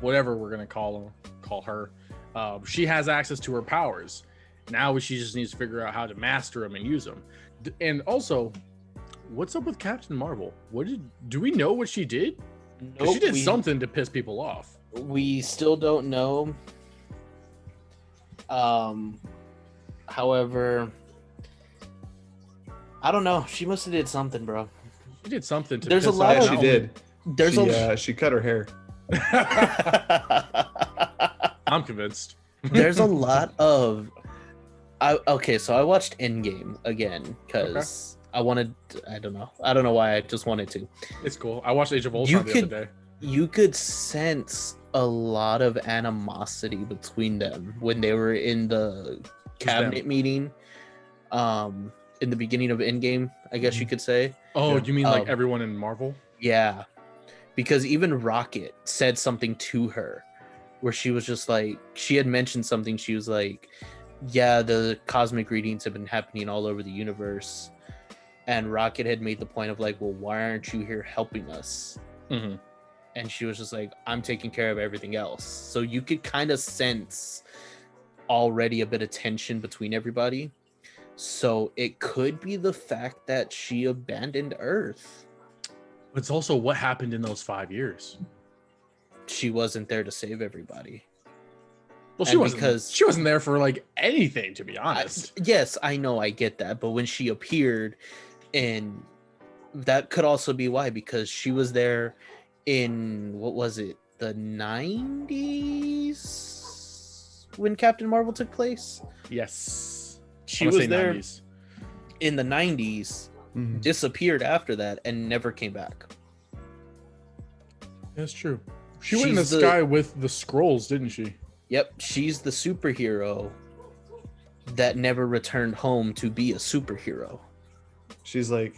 whatever we're gonna call her, she has access to her powers. Now she just needs to figure out how to master them and use them. And also, what's up with Captain Marvel? Do we know what she did? Nope, she did something to piss people off. We still don't know. However, I don't know. She must have did something, bro. She did something to piss off. Yeah, she did. She cut her hair. I'm convinced. There's a lot of so I watched Endgame again because I don't know why, I just wanted to. It's cool. I watched Age of Ultron the other day. You could sense a lot of animosity between them when they were in the cabinet meeting in the beginning of Endgame, I guess you could say. Oh, Yeah. you mean like everyone in Marvel? Yeah, because even Rocket said something to her where she was just like, she had mentioned something. She was like, yeah, the cosmic readings have been happening all over the universe. And Rocket had made the point of like, well, why aren't you here helping us? Mm-hmm. And she was just like, I'm taking care of everything else. So you could kind of sense already a bit of tension between everybody. So it could be the fact that she abandoned Earth. But it's also what happened in those 5 years. She wasn't there to save everybody. Well, And because she wasn't there for like anything, to be honest. Yes, I know, I get that. But when she appeared, and that could also be why, because she was there in, what was it, the 90s when Captain Marvel took place? Yes. She was there 90s. in the 90s, disappeared after that, and never came back. That's true. She went in the sky with the scrolls, didn't she? Yep, she's the superhero that never returned home to be a superhero. She's like,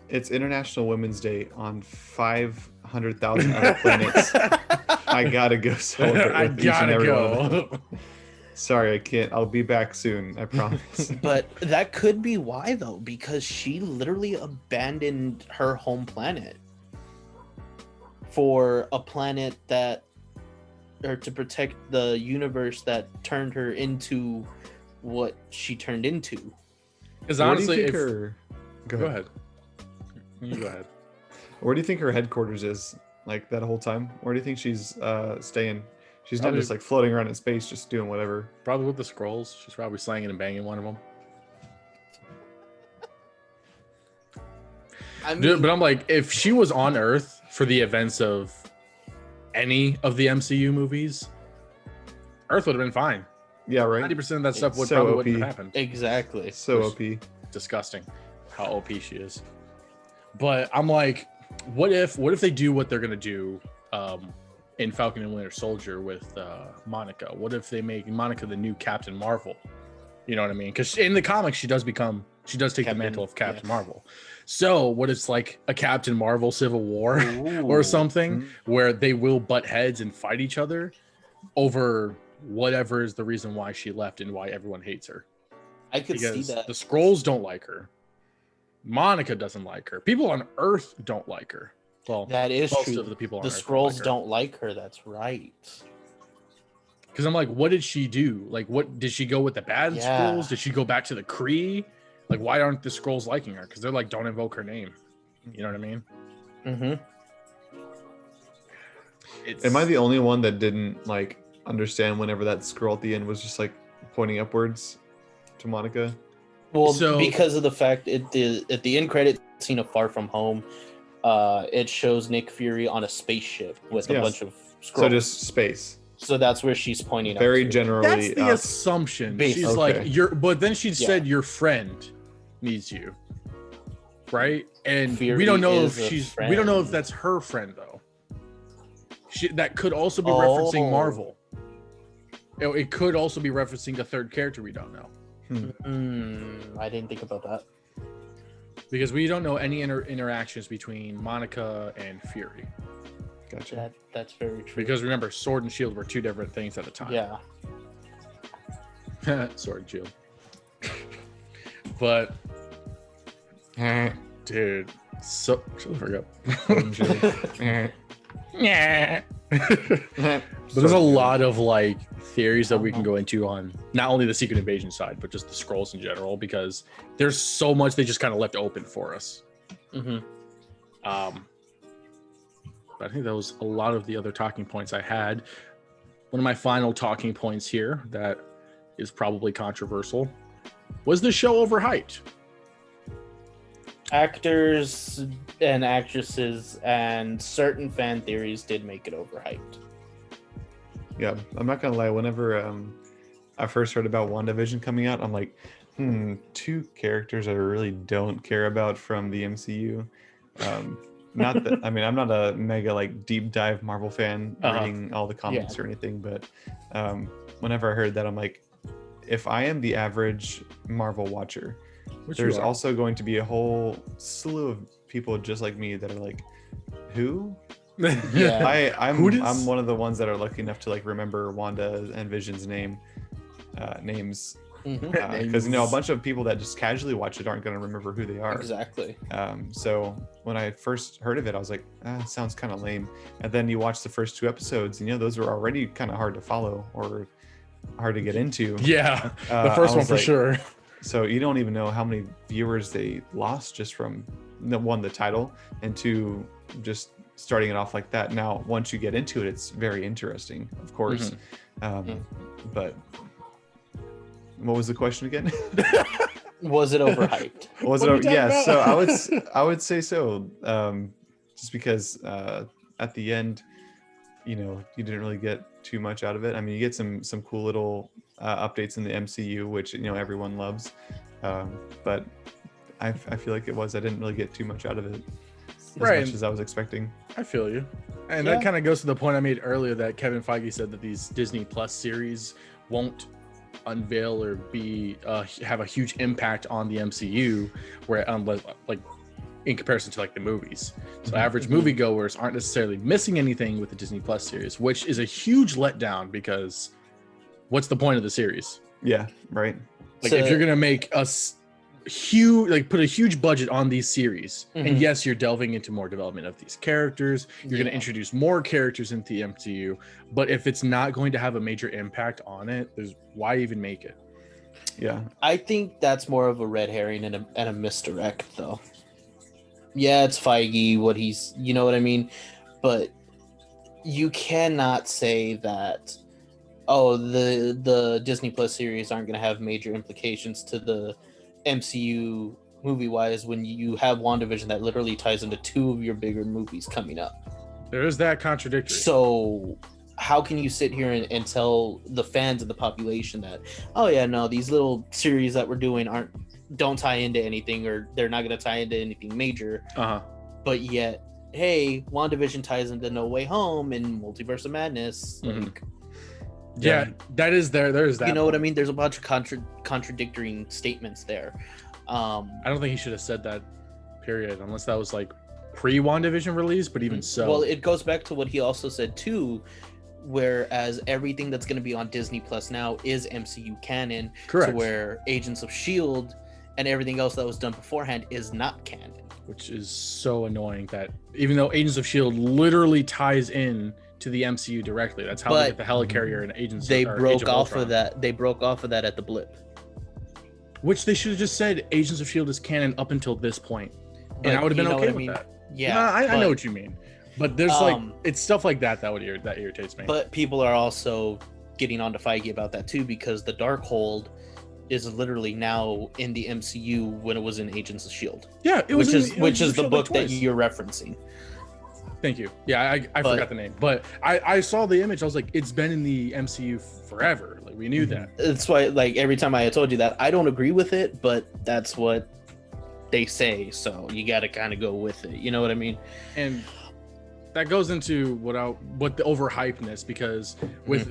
it's International Women's Day on 500,000 other planets. I gotta go celebrate I with each and gotta every one of them. go. Sorry, I can't. I'll be back soon. I promise. But that could be why, though, because she literally abandoned her home planet for a planet that, or to protect the universe that turned her into what she turned into. Because Where do you honestly, think her... Go ahead. You go ahead. Where do you think her headquarters is? Like that whole time? Where do you think she's staying? She's not Probably- just like floating around in space, just doing whatever. Probably with the scrolls. She's probably slanging and banging one of them. I mean, Dude, but I'm like, if she was on Earth for the events of any of the MCU movies, Earth would have been fine. Yeah, right. 90% of that stuff would So probably OP. wouldn't have happened. exactly. So Which- OP. Disgusting how OP she is. But I'm like, what if they do what they're gonna do in Falcon and Winter Soldier with Monica? What if they make Monica the new Captain Marvel? You know what I mean? Because in the comics, she does take the mantle of Captain Marvel. So what if it's like a Captain Marvel Civil War or Ooh. something where they will butt heads and fight each other over whatever is the reason why she left and why everyone hates her? I could see Because that. the Skrulls don't like her. Monica doesn't like her. People on Earth don't like her. Well, That is most true. of the people on The Earth Skrulls her. don't like her. That's right. Because I'm like, what did she do? Like, what did she go with the bad Yeah. Skrulls? Did she go back to the Kree? Like, why aren't the Skrulls liking her? Because they're like, don't invoke her name. You know what I mean? Mm-hmm. Am I the only one that didn't like understand whenever that scroll at the end was just like pointing upwards to Monica? Well, So- because of the fact at the end credit scene of Far From Home, it shows Nick Fury on a spaceship with a Yes. bunch of Skrulls. So just space. So that's where she's pointing. Very up to. generally. That's the up. assumption. Base. She's Okay. like, but then she said your friend needs you. Right? And Fury we don't know is if a we don't know if friend. that's her friend though. That could also be referencing Oh. Marvel. It could also be referencing a third character we don't know. I didn't think about that. Because we don't know any interactions between Monica and Fury. Gotcha. That's very true. Because remember, Sword and Shield were two different things at the time. Yeah. Sword and Shield. But dude, so shut the fuck up. Yeah. But there's a lot of like theories that we can go into on not only the Secret Invasion side, but just the Skrulls in general, because there's so much they just kind of left open for us. Mm-hmm. But I think that was a lot of the other talking points I had. One of my final talking points here that is probably controversial was the show overhyped. Actors and actresses and certain fan theories did make it overhyped. Yeah, I'm not gonna lie. Whenever I first heard about WandaVision coming out, I'm like, two characters I really don't care about from the MCU. Not that I mean, I'm not a mega like deep dive Marvel fan, reading all the comics or anything, but whenever I heard that, I'm like, if I am the average Marvel watcher, Which there's you are. also going to be a whole slew of people just like me that are like, who? Yeah. I'm Who dis? I'm one of the ones that are lucky enough to like remember Wanda and Vision's names, Mhm. because a bunch of people that just casually watch it aren't going to remember who they are. Exactly. So when I first heard of it, I was like, sounds kind of lame. And then you watch the first 2 episodes, and those were already kind of hard to follow or hard to get into. Yeah, the I first one was for like, sure. So you don't even know how many viewers they lost just from the title, and 2, just starting it off like that. Now, once you get into it, it's very interesting, of course. But what was the question again? Was it overhyped? Was What are we it? talking Yeah. about? So I would say so. Just because at the end, you didn't really get too much out of it. I mean, you get some cool little updates in the MCU, which everyone loves. But I feel like I didn't really get too much out of it, as much as I was expecting. I feel you. And Yeah. that kind of goes to the point I made earlier that Kevin Feige said that these Disney Plus series won't unveil or be have a huge impact on the MCU, where like in comparison to like the movies. So average moviegoers aren't necessarily missing anything with the Disney Plus series, which is a huge letdown because what's the point of the series? Yeah. Right. Like So- if you're gonna make put a huge budget on these series, and Mhm. yes, you're delving into more development of these characters, you're going to Yeah. introduce more characters into the MCU, but if it's not going to have a major impact on it, why even make it? Yeah. I think that's more of a red herring and a misdirect, though. Yeah, it's Feige, what he's, you know what I mean? But you cannot say that, the Disney Plus series aren't going to have major implications to the MCU movie-wise when you have WandaVision that literally ties into 2 of your bigger movies coming up. There is that contradictory. So how can you sit here and tell the fans of the population that, oh yeah, no, these little series that we're doing don't tie into anything, or they're not going to tie into anything major, but yet, hey, WandaVision ties into No Way Home and Multiverse of Madness. Like, yeah, that is there's that. you know what I mean? There's a bunch of contradicting statements there. I don't think he should have said that, period, unless that was like pre-WandaVision release, but even so. Well, it goes back to what he also said too, whereas everything that's going to be on Disney Plus now is MCU canon. Correct. To where Agents of S.H.I.E.L.D. and everything else that was done beforehand is not canon. Which is so annoying that even though Agents of S.H.I.E.L.D. literally ties in to the MCU directly, that's how they get the helicarrier and Agents They or broke Age of off Ultron. of that. They broke off of that at the blip. Which they should have just said Agents of S.H.I.E.L.D. is canon up until this point. But And I would have you been know okay what I with mean? that. Yeah, No, I know but- what you mean. But there's it's stuff like that that irritates me. But people are also getting on to Feige about that too, because the Darkhold is literally now in the MCU when it was in Agents of S.H.I.E.L.D. yeah, it was which is the S.H.I.E.L.D. book that twice. you're referencing. Thank you. Yeah, I forgot the name, but I saw the image. I was like, it's been in the MCU forever. Like we knew that. That's why, like, every time I had told you that, I don't agree with it, but that's what they say, so you got to kind of go with it. You know what I mean? And that goes into what the overhypeness, because with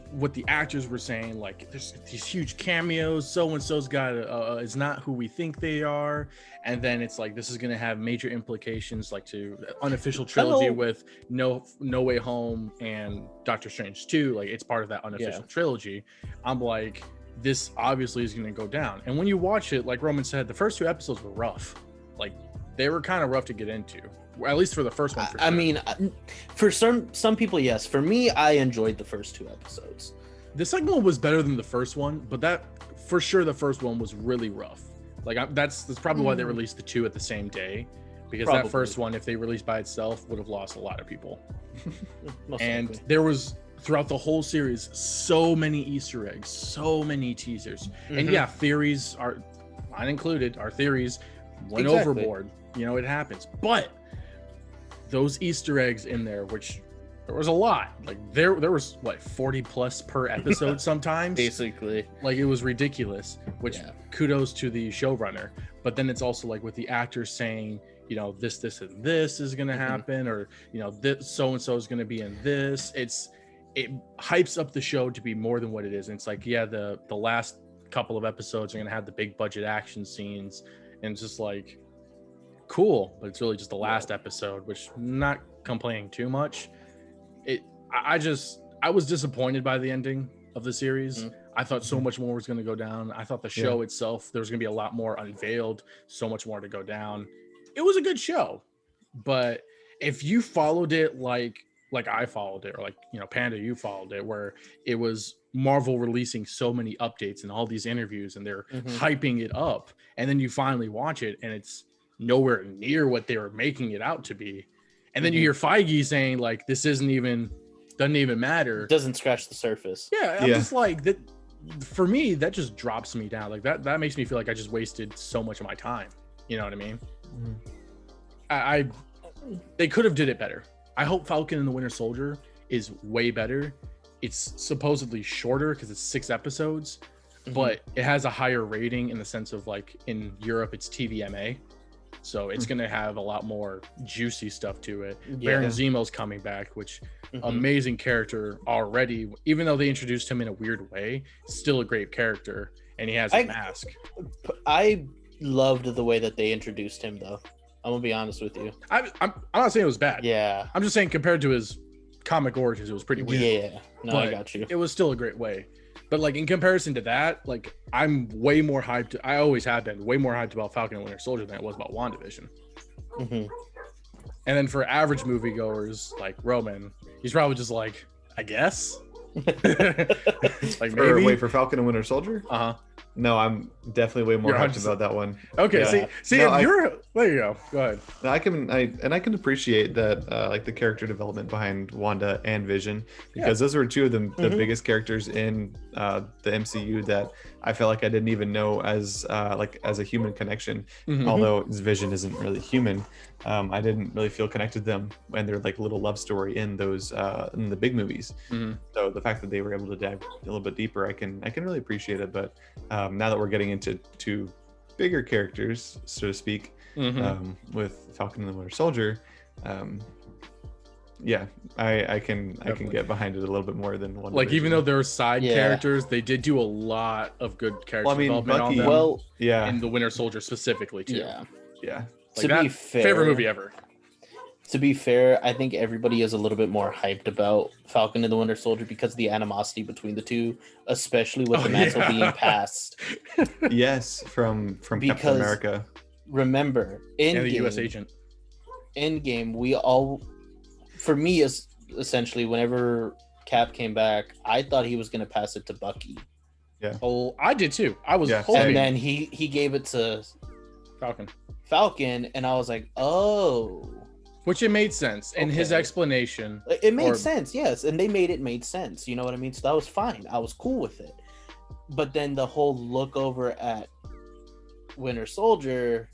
what the actors were saying, like there's these huge cameos, so and so's got is not who we think they are, and then it's like this is going to have major implications, like to unofficial trilogy with No Way Home and Doctor Strange 2. Like it's part of that unofficial trilogy. I'm like, this obviously is going to go down. And when you watch it, like Roman said, the first 2 episodes were rough. Like they were kind of rough to get into. At least for the first one. For I sure. mean, for some people, yes. For me, I enjoyed the first 2 episodes. The second one was better than the first one, but that for sure the first one was really rough. Like that's probably why they released the 2 at the same day, because Probably. that first one, if they released by itself, would have lost a lot of people. Most And likely. there was throughout the whole series so many Easter eggs, so many teasers, and yeah, theories are, mine included, our theories went Exactly. overboard. You know, it happens, but those Easter eggs in there, which there was a lot, like there was what 40 plus per episode sometimes. basically, Like it was ridiculous, which Yeah. kudos to the showrunner. But then it's also like with the actors saying, you know, this and this is going to happen, or you know, this so and so is going to be in this. it hypes up the show to be more than what it is. And it's like, yeah, the last couple of episodes are gonna have the big budget action scenes, and it's just like cool, but it's really just the last episode, which I'm not complaining too much. I was disappointed by the ending of the series. I thought so much more was going to go down. I thought the show itself, there was going to be a lot more unveiled, so much more to go down. It was a good show, but if you followed it like I followed it, or like, you know, Panda, you followed it, where it was Marvel releasing so many updates and all these interviews, and they're hyping it up, and then you finally watch it and it's nowhere near what they were making it out to be, and then you hear Feige saying like this doesn't even matter, It doesn't scratch the surface. I'm just like that. For me, that just drops me down. Like that makes me feel like I just wasted so much of my time. You know what I mean? They could have did it better. I hope Falcon and the Winter Soldier is way better. It's supposedly shorter because it's 6 episodes, but it has a higher rating in the sense of like in Europe it's TVMA. So it's going to have a lot more juicy stuff to it. Baron Zemo's coming back, which amazing character already. Even though they introduced him in a weird way, still a great character, and he has a mask. I loved the way that they introduced him, though. I'm gonna be honest with you. I'm not saying it was bad. Yeah. I'm just saying compared to his comic origins, it was pretty weird. Yeah. No, but I got you. It was still a great way. But like in comparison to that, like I'm way more hyped. I always have been way more hyped about Falcon and Winter Soldier than I was about WandaVision. And then for average moviegoers like Roman, he's probably just like, I guess. Like maybe. Wait, for Falcon and Winter Soldier? No, I'm definitely way more hyped about that one. Okay, see, no, there you go. Go ahead. I can appreciate that, like the character development behind Wanda and Vision, because those were two of the biggest characters in the MCU that I felt like I didn't even know as a human connection. Although Vision isn't really human, I didn't really feel connected to them and their like little love story in those in the big movies. So the fact that they were able to dive a little bit deeper, I can really appreciate it. But now that we're getting into two bigger characters, so to speak, with Falcon and the Winter Soldier, I can get behind it a little bit more than one. Like even though they're side characters, they did do a lot of good character development Bucky, on them. And the Winter Soldier specifically too. Yeah. Like to be fair, favorite movie ever. To be fair, I think everybody is a little bit more hyped about Falcon and the Winter Soldier because of the animosity between the two, especially with the mantle being passed. Yes, from Captain America. Remember, and the U.S. agent. Endgame, for me, is essentially whenever Cap came back, I thought he was going to pass it to Bucky. Yeah. Oh, I did too. I was hoping. And then he gave it to Falcon, and I was like, oh. Which it made sense. And his explanation. It made sense, yes. And they made sense. You know what I mean? So that was fine. I was cool with it. But then the whole look over at Winter Soldier,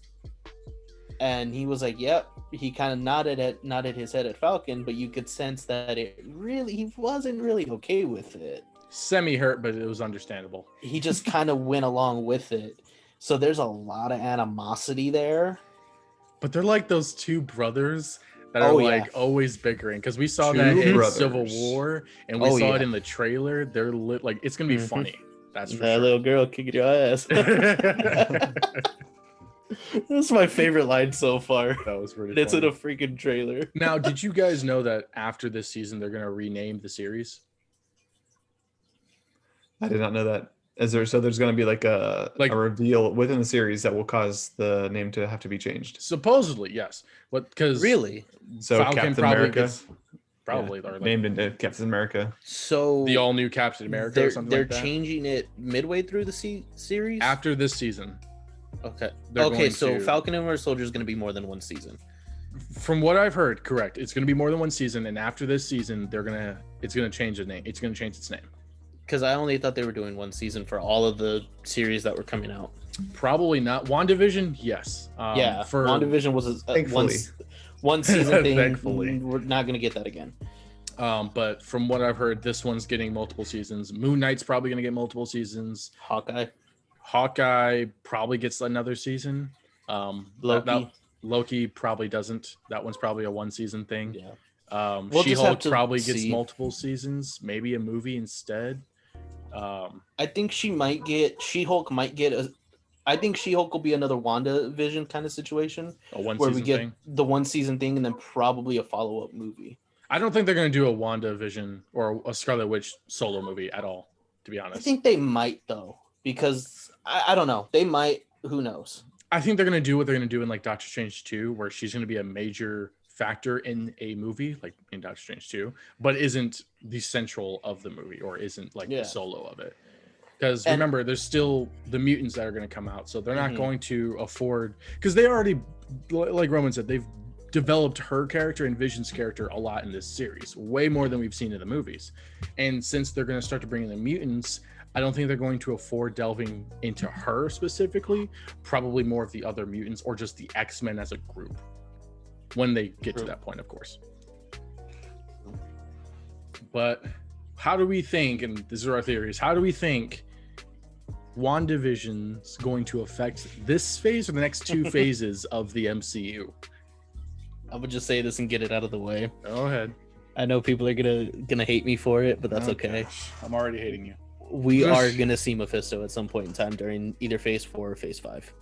and he was like, yep. He kind of nodded his head at Falcon, but you could sense that he wasn't really okay with it. Semi-hurt, but it was understandable. He just kind of went along with it. So there's a lot of animosity there. But they're like those two brothers that are always bickering, because we saw that in Civil War and we saw it in the trailer. They're like, it's gonna be funny. That's for that sure. Little girl kicking your ass. That's my favorite line so far. That was pretty. It's in a freaking trailer. Now, did you guys know that after this season they're gonna rename the series? I did not know that. There's going to be like a reveal within the series that will cause the name to have to be changed? Supposedly, yes. But because really, so Falcon Captain America named into Captain America. So the all new Captain America or something like that. They're changing it midway through the series after this season. Okay. So Falcon and Winter Soldier is going to be more than one season. From what I've heard, correct. It's going to be more than one season, and after this season, it's going to change the name. It's going to change its name. Because I only thought they were doing one season for all of the series that were coming out. Probably not. WandaVision, yes. For WandaVision was one season thing. Thankfully. We're not going to get that again. But from what I've heard, this one's getting multiple seasons. Moon Knight's probably going to get multiple seasons. Hawkeye probably gets another season. Loki probably doesn't. That one's probably a one season thing. Yeah. We'll just have She-Hulk to probably gets see. multiple seasons, maybe a movie instead. I think She-Hulk might get a. I think She-Hulk will be another WandaVision kind of situation A one where we season get thing. the one season thing and then probably a follow-up movie. I don't think they're going to do a WandaVision or a Scarlet Witch solo movie at all, to be honest. I think they might though, because I don't know. They might. Who knows? I think they're going to do what they're going to do in like Doctor Strange 2, where she's going to be a major factor in a movie, like in Doctor Strange 2, but isn't the central of the movie or isn't like the solo of it. Because remember, there's still the mutants that are going to come out. So they're not going to afford, because they already, like Roman said, they've developed her character and Vision's character a lot in this series, way more than we've seen in the movies. And since they're going to start to bring in the mutants, I don't think they're going to afford delving into her specifically, probably more of the other mutants or just the X-Men as a group when they get to that point, of course. But how do we think, and these are our theories, how do we think WandaVision's going to affect this phase or the next two phases of the MCU? I would just say this and get it out of the way. Go ahead. I know people are gonna hate me for it, but that's okay. Gosh. I'm already hating you. We are gonna see Mephisto at some point in time during either phase 4 or phase 5.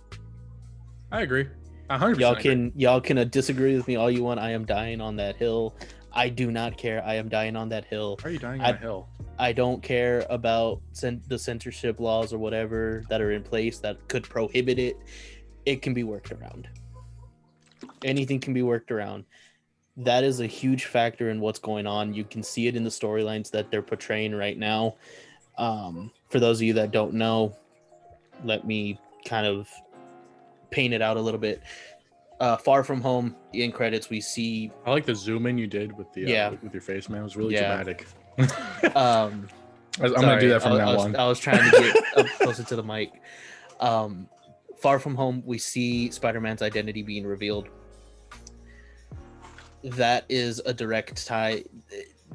I agree. 100%. Y'all can disagree with me all you want. I am dying on that hill. I do not care. I am dying on that hill. Why are you dying on a hill? I don't care about the censorship laws or whatever that are in place that could prohibit it. It can be worked around. Anything can be worked around. That is a huge factor in what's going on. You can see it in the storylines that they're portraying right now. For those of you that don't know, let me kind of paint it out a little bit. Far From Home, in credits, we see. I like the zoom in you did with the with your face, man. It was really dramatic. I'm gonna do that from now on. I was trying to get up closer to the mic. Far From Home, we see Spider-Man's identity being revealed. That is a direct tie.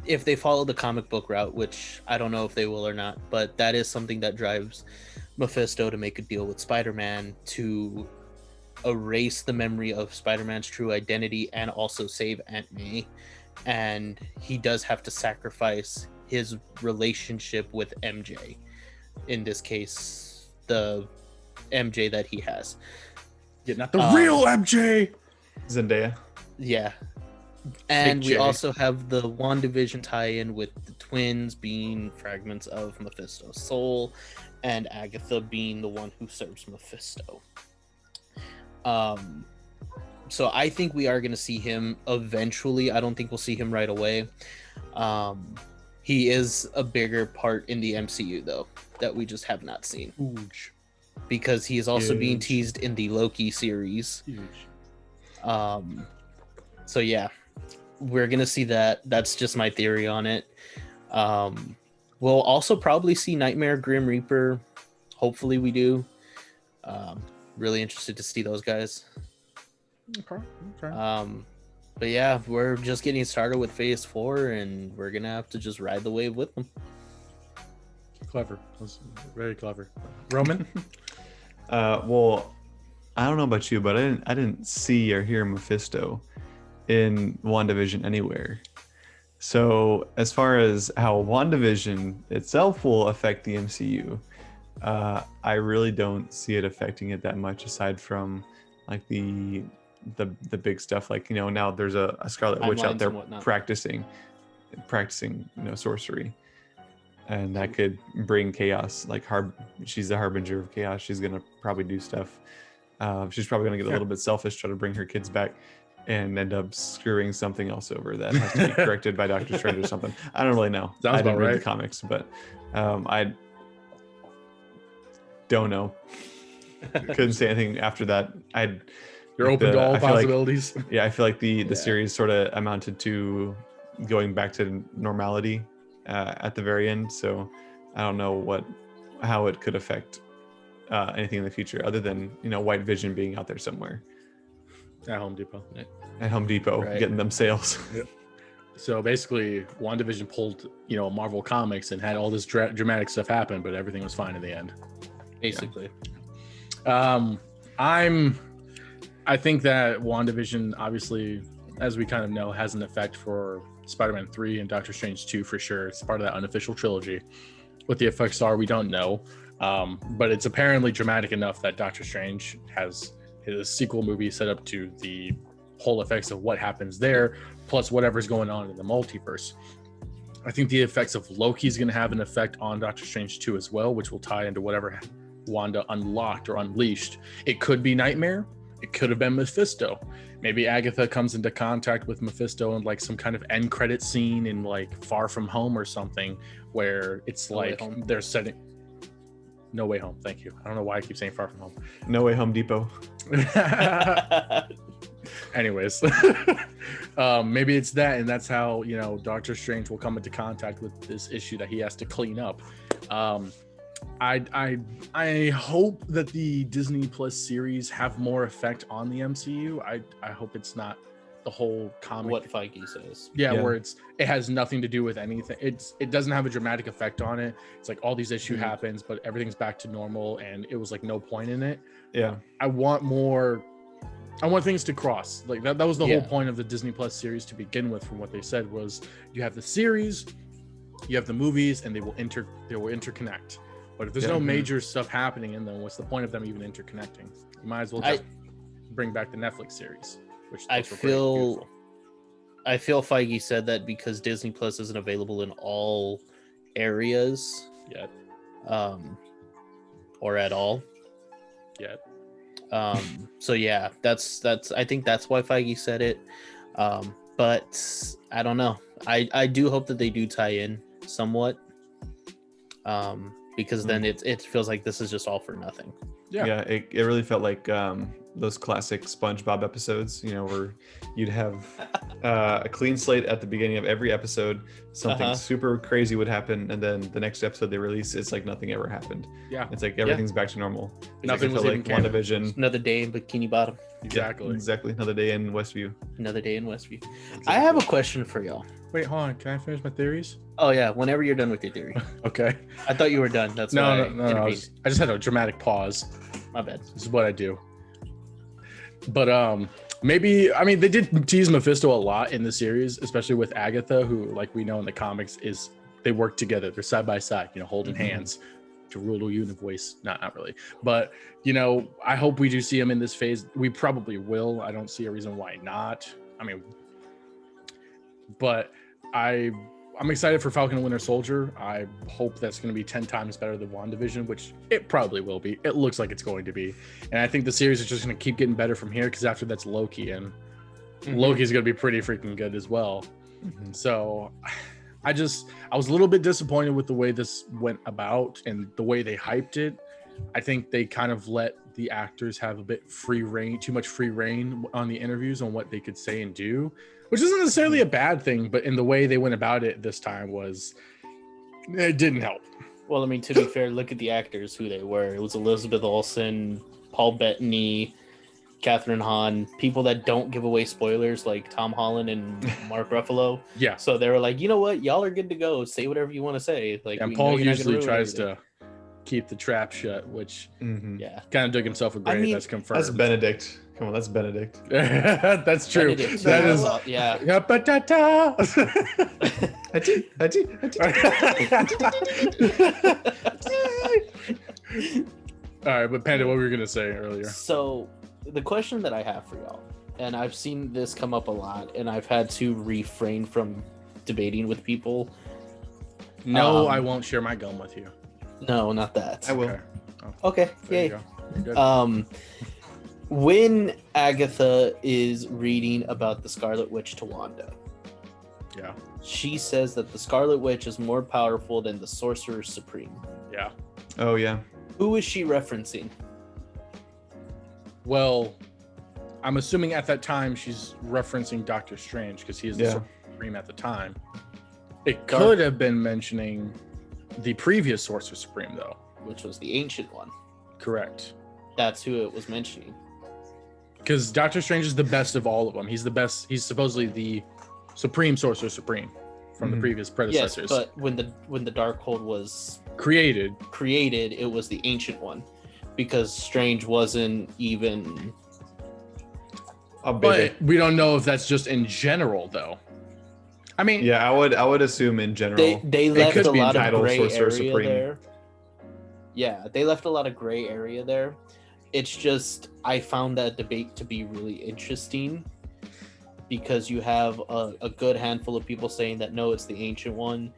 If they follow the comic book route, which I don't know if they will or not, but that is something that drives Mephisto to make a deal with Spider-Man to erase the memory of Spider-Man's true identity and also save Aunt May. And he does have to sacrifice his relationship with MJ. In this case, the MJ that he has. Yeah, not the real MJ! Zendaya. Yeah. And we also have the WandaVision tie-in with the twins being fragments of Mephisto's soul and Agatha being the one who serves Mephisto. So I think we are going to see him eventually. I don't think we'll see him right away. He is a bigger part in the MCU, though, that we just have not seen. Huge. Because he is also being teased in the Loki series. Huge. So yeah, we're gonna see that. That's just my theory on it. We'll also probably see Nightmare, Grim Reaper. Hopefully we do. Really interested to see those guys. Okay. But yeah, we're just getting started with phase 4 and we're gonna have to just ride the wave with them. Clever. That was very clever. Roman? Well, I don't know about you, but I didn't see or hear Mephisto in WandaVision anywhere. So as far as how WandaVision itself will affect the MCU, I really don't see it affecting it that much, aside from like the big stuff, like, you know, now there's a Scarlet Witch out there practicing sorcery, and that could bring chaos. Like she's the harbinger of chaos. She's gonna probably do stuff. She's probably gonna get a little bit selfish, try to bring her kids back, and end up screwing something else over that has to be corrected by Doctor Strange or something. I don't really know. I didn't read the comics, but I don't know. Couldn't say anything after that. You're open to all possibilities. I feel like the series sort of amounted to going back to normality at the very end. So I don't know how it could affect anything in the future, other than, you know, White Vision being out there somewhere at Home Depot. Right. Getting them sales. Yep. So basically, WandaVision pulled, you know, Marvel Comics and had all this dramatic stuff happen, but everything was fine in the end. Basically. I think that WandaVision, obviously, as we kind of know, has an effect for Spider-Man 3 and Doctor Strange 2 for sure. It's part of that unofficial trilogy. What the effects are, we don't know. But it's apparently dramatic enough that Doctor Strange has his sequel movie set up to the whole effects of what happens there, plus whatever's going on in the multiverse. I think the effects of Loki is going to have an effect on Doctor Strange 2 as well, which will tie into whatever Wanda unlocked or unleashed. It could be Nightmare. It could have been Mephisto. Maybe Agatha comes into contact with Mephisto in like some kind of end credit scene in like Far From Home or something, where it's like they're setting No Way Home. Thank you. I don't know why I keep saying Far From Home. No Way Home Depot. Anyways, maybe it's that, and that's how, you know, Doctor Strange will come into contact with this issue that he has to clean up. I hope that the Disney Plus series have more effect on the MCU. I hope it's not the whole comic. What Feige says. Yeah, where it has nothing to do with anything. It doesn't have a dramatic effect on it. It's like all these issue happens, but everything's back to normal, and it was like no point in it. Yeah. I want things to cross. Like that was the whole point of the Disney Plus series to begin with, from what they said, was you have the series, you have the movies, and they will interconnect. But if there's no major stuff happening in them, what's the point of them even interconnecting? You might as well just bring back the Netflix series, which I feel Feige said that because Disney Plus isn't available in all areas yet, or at all yet. So yeah, that's I think that's why Feige said it. But I don't know. I do hope that they do tie in somewhat. Because then it feels like this is just all for nothing. Yeah, it really felt like those classic SpongeBob episodes, you know, where you'd have a clean slate at the beginning of every episode, something super crazy would happen, and then the next episode they release, it's like nothing ever happened. Yeah, it's like everything's back to normal. Nothing was like WandaVision. Another day in Bikini Bottom. Exactly. Another day in Westview. Exactly. I have a question for y'all. Wait, hold on. Can I finish my theories? Oh yeah, whenever you're done with your theory. Okay. I thought you were done. That's no. I just had a dramatic pause. My bad. This is what I do. But maybe, I mean, they did tease Mephisto a lot in the series, especially with Agatha, who, like we know in the comics, is they work together. They're side by side, you know, holding hands to rule the universe. Not really. But, you know, I hope we do see him in this phase. We probably will. I don't see a reason why not. I mean, but I'm excited for Falcon and Winter Soldier. I hope that's going to be 10 times better than WandaVision, which it probably will be. It looks like it's going to be. And I think the series is just going to keep getting better from here, because after that's Loki, and Loki's going to be pretty freaking good as well. So I was a little bit disappointed with the way this went about and the way they hyped it. I think they kind of let the actors have a bit too much free reign on the interviews on what they could say and do, which isn't necessarily a bad thing, but in the way they went about it this time it didn't help. Well, I mean, to be fair, look at the actors, who they were. It was Elizabeth Olsen, Paul Bettany, Catherine Hahn, people that don't give away spoilers, like Tom Holland and Mark Ruffalo. Yeah. So they were like, you know what? Y'all are good to go. Say whatever you want to say. Like, and Paul usually tries to keep the trap shut, which kind of dug himself a grave. That's confirmed. That's Benedict. Come on, that's Benedict. That's true. Benedict. That is, yeah. All right, but Panda, what were you gonna say earlier? So the question that I have for y'all, and I've seen this come up a lot, and I've had to refrain from debating with people. No, I won't share my gum with you. No, not that. I will. Okay. Yay. When Agatha is reading about the Scarlet Witch to Wanda, she says that the Scarlet Witch is more powerful than the Sorcerer Supreme. Yeah. Oh yeah. Who is she referencing? Well, I'm assuming at that time she's referencing Doctor Strange, because he is the Sorcerer Supreme at the time. It could have been mentioning the previous Sorcerer Supreme, though, which was the Ancient One. Correct. That's who it was mentioning. Because Doctor Strange is the best of all of them. He's the best. He's supposedly the Supreme Sorcerer Supreme from the previous predecessors. Yes, but when the Darkhold was created, it was the Ancient One, because Strange wasn't even. baby. But we don't know if that's just in general, though. I mean, Yeah, I would assume in general. They left could a be lot of entitled gray Sorcerer area Supreme. there. Yeah, they left a lot of gray area there. It's just I found that debate to be really interesting because you have a good handful of people saying that no, it's the Ancient One,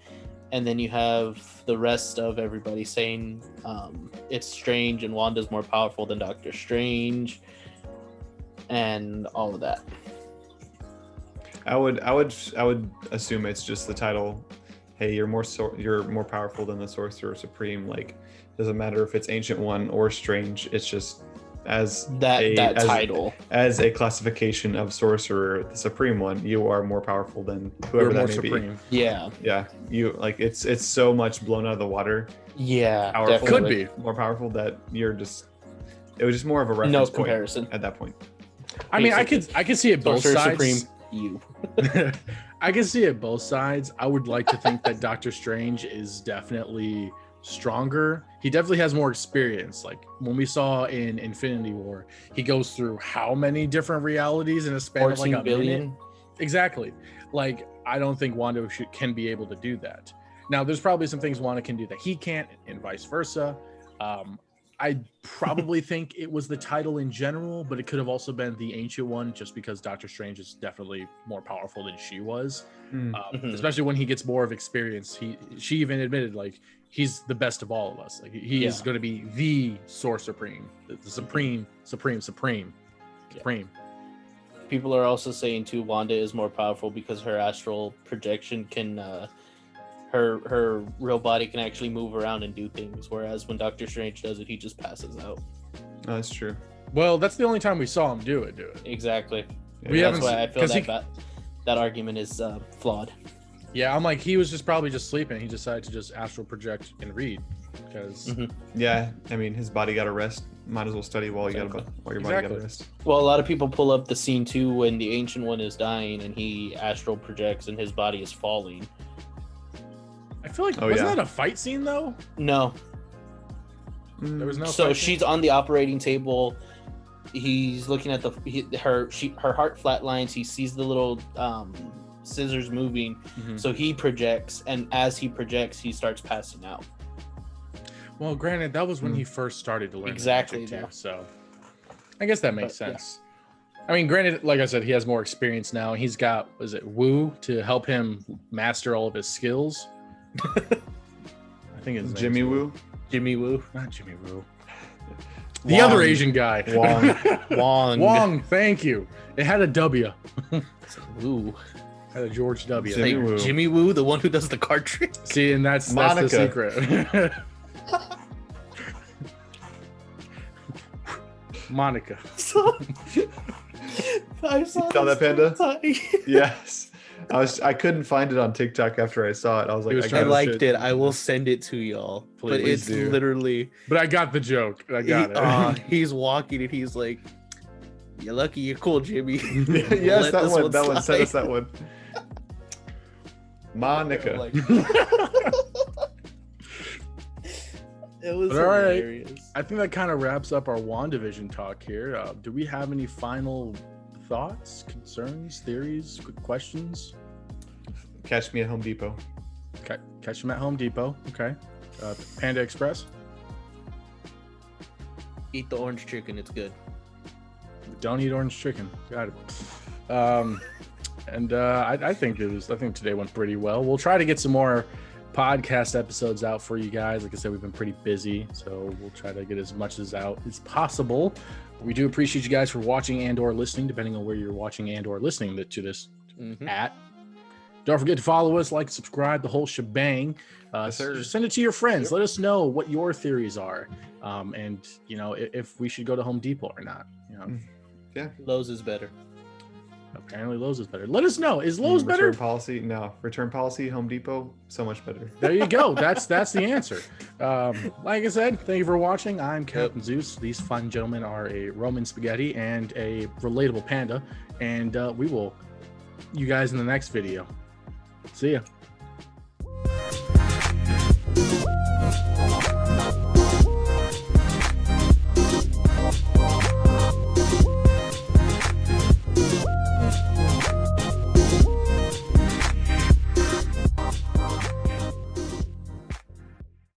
and then you have the rest of everybody saying it's Strange and Wanda's more powerful than Doctor Strange, and all of that. I would assume it's just the title. Hey, you're more powerful than the Sorcerer Supreme. Like, doesn't matter if it's Ancient One or Strange. It's just as that title as a classification of Sorcerer, the Supreme One. You are more powerful than whoever that may supreme. be. Yeah, Yeah, you like it's so much blown out of the water. Yeah, Powerful, definitely. like, more powerful that you're just. It was just more of a reference no point comparison. at that point. I mean, I could see it both Sorcerer sides. Supreme, you. I can see it both sides. I would like to think that Doctor Strange is definitely stronger. He definitely has more experience. Like when we saw in Infinity War, he goes through how many different realities in a span of like 14 a billion. minute? Exactly. Like I don't think Wanda can be able to do that. Now, there's probably some things Wanda can do that he can't, and vice versa. I probably think it was the title in general, but it could have also been the Ancient One, just because Doctor Strange is definitely more powerful than she was. Especially when he gets more of experience. She even admitted like he's the best of all of us. Like he is going to be the Sorcerer Supreme, the supreme. People are also saying too, Wanda is more powerful because her astral projection can. Her real body can actually move around and do things, whereas when Doctor Strange does it, he just passes out. Oh, that's true. Well, that's the only time we saw him do it. Exactly. Yeah, That's why I feel that argument is flawed. Yeah, I'm like, he was just probably just sleeping. He decided to just astral project and read because Yeah, I mean, his body got a rest. Might as well study while your body got a rest. Well, a lot of people pull up the scene too when the Ancient One is dying and he astral projects and his body is falling. I feel like wasn't that a fight scene though? No. There was no. So she's on the operating table. He's looking at her heart flatlines. He sees the little scissors moving. So he projects, and as he projects, he starts passing out. Well, granted, that was when he first started to learn Exactly, magic too. yeah. So I guess that makes sense. I mean, granted, like I said, he has more experience now. He's got, was it Wu to help him master all of his skills? I think it's Jimmy Woo. Jimmy Woo. Not Jimmy Woo. The other Asian guy. Wong. Thank you. It had a W. Woo. Had a George W. Jimmy Woo. Jimmy Woo, the one who does the card trick. See, and that's Monica. the secret. Monica. I saw that panda? time. Yes. I couldn't find it on TikTok after I saw it. I was like, I liked it. I will send it to y'all. But Please it's do. literally. But I got the joke. I got it. He's walking and he's like, "You're lucky, you're cool, Jimmy." Yes, Let that this one. That one. Send slide. us that one. Monica. Like, it was But all right. hilarious. I think that kind of wraps up our WandaVision talk here. Do we have any final thoughts, concerns, theories, quick questions? Catch me at Home Depot. Okay. Catch them at Home Depot. Okay. Panda Express. Eat the orange chicken, it's good. Don't eat orange chicken. Got it. I think today went pretty well. We'll try to get some more podcast episodes out for you guys. Like I said, we've been pretty busy, so we'll try to get as much as out as possible. We do appreciate you guys for watching and or listening, depending on where you're watching and or listening to this at. Don't forget to follow us, like, subscribe, the whole shebang. Just send it to your friends. Let us know what your theories are, and if we should go to Home Depot or not. Lowe's is better. Apparently Lowe's is better. Let us know. Is Lowe's better? Return policy, Home Depot, so much better. There you go. That's the answer. Like I said, thank you for watching. I'm Captain Zeus. These fun gentlemen are a Roman spaghetti and a relatable panda. And we will you guys in the next video. See ya.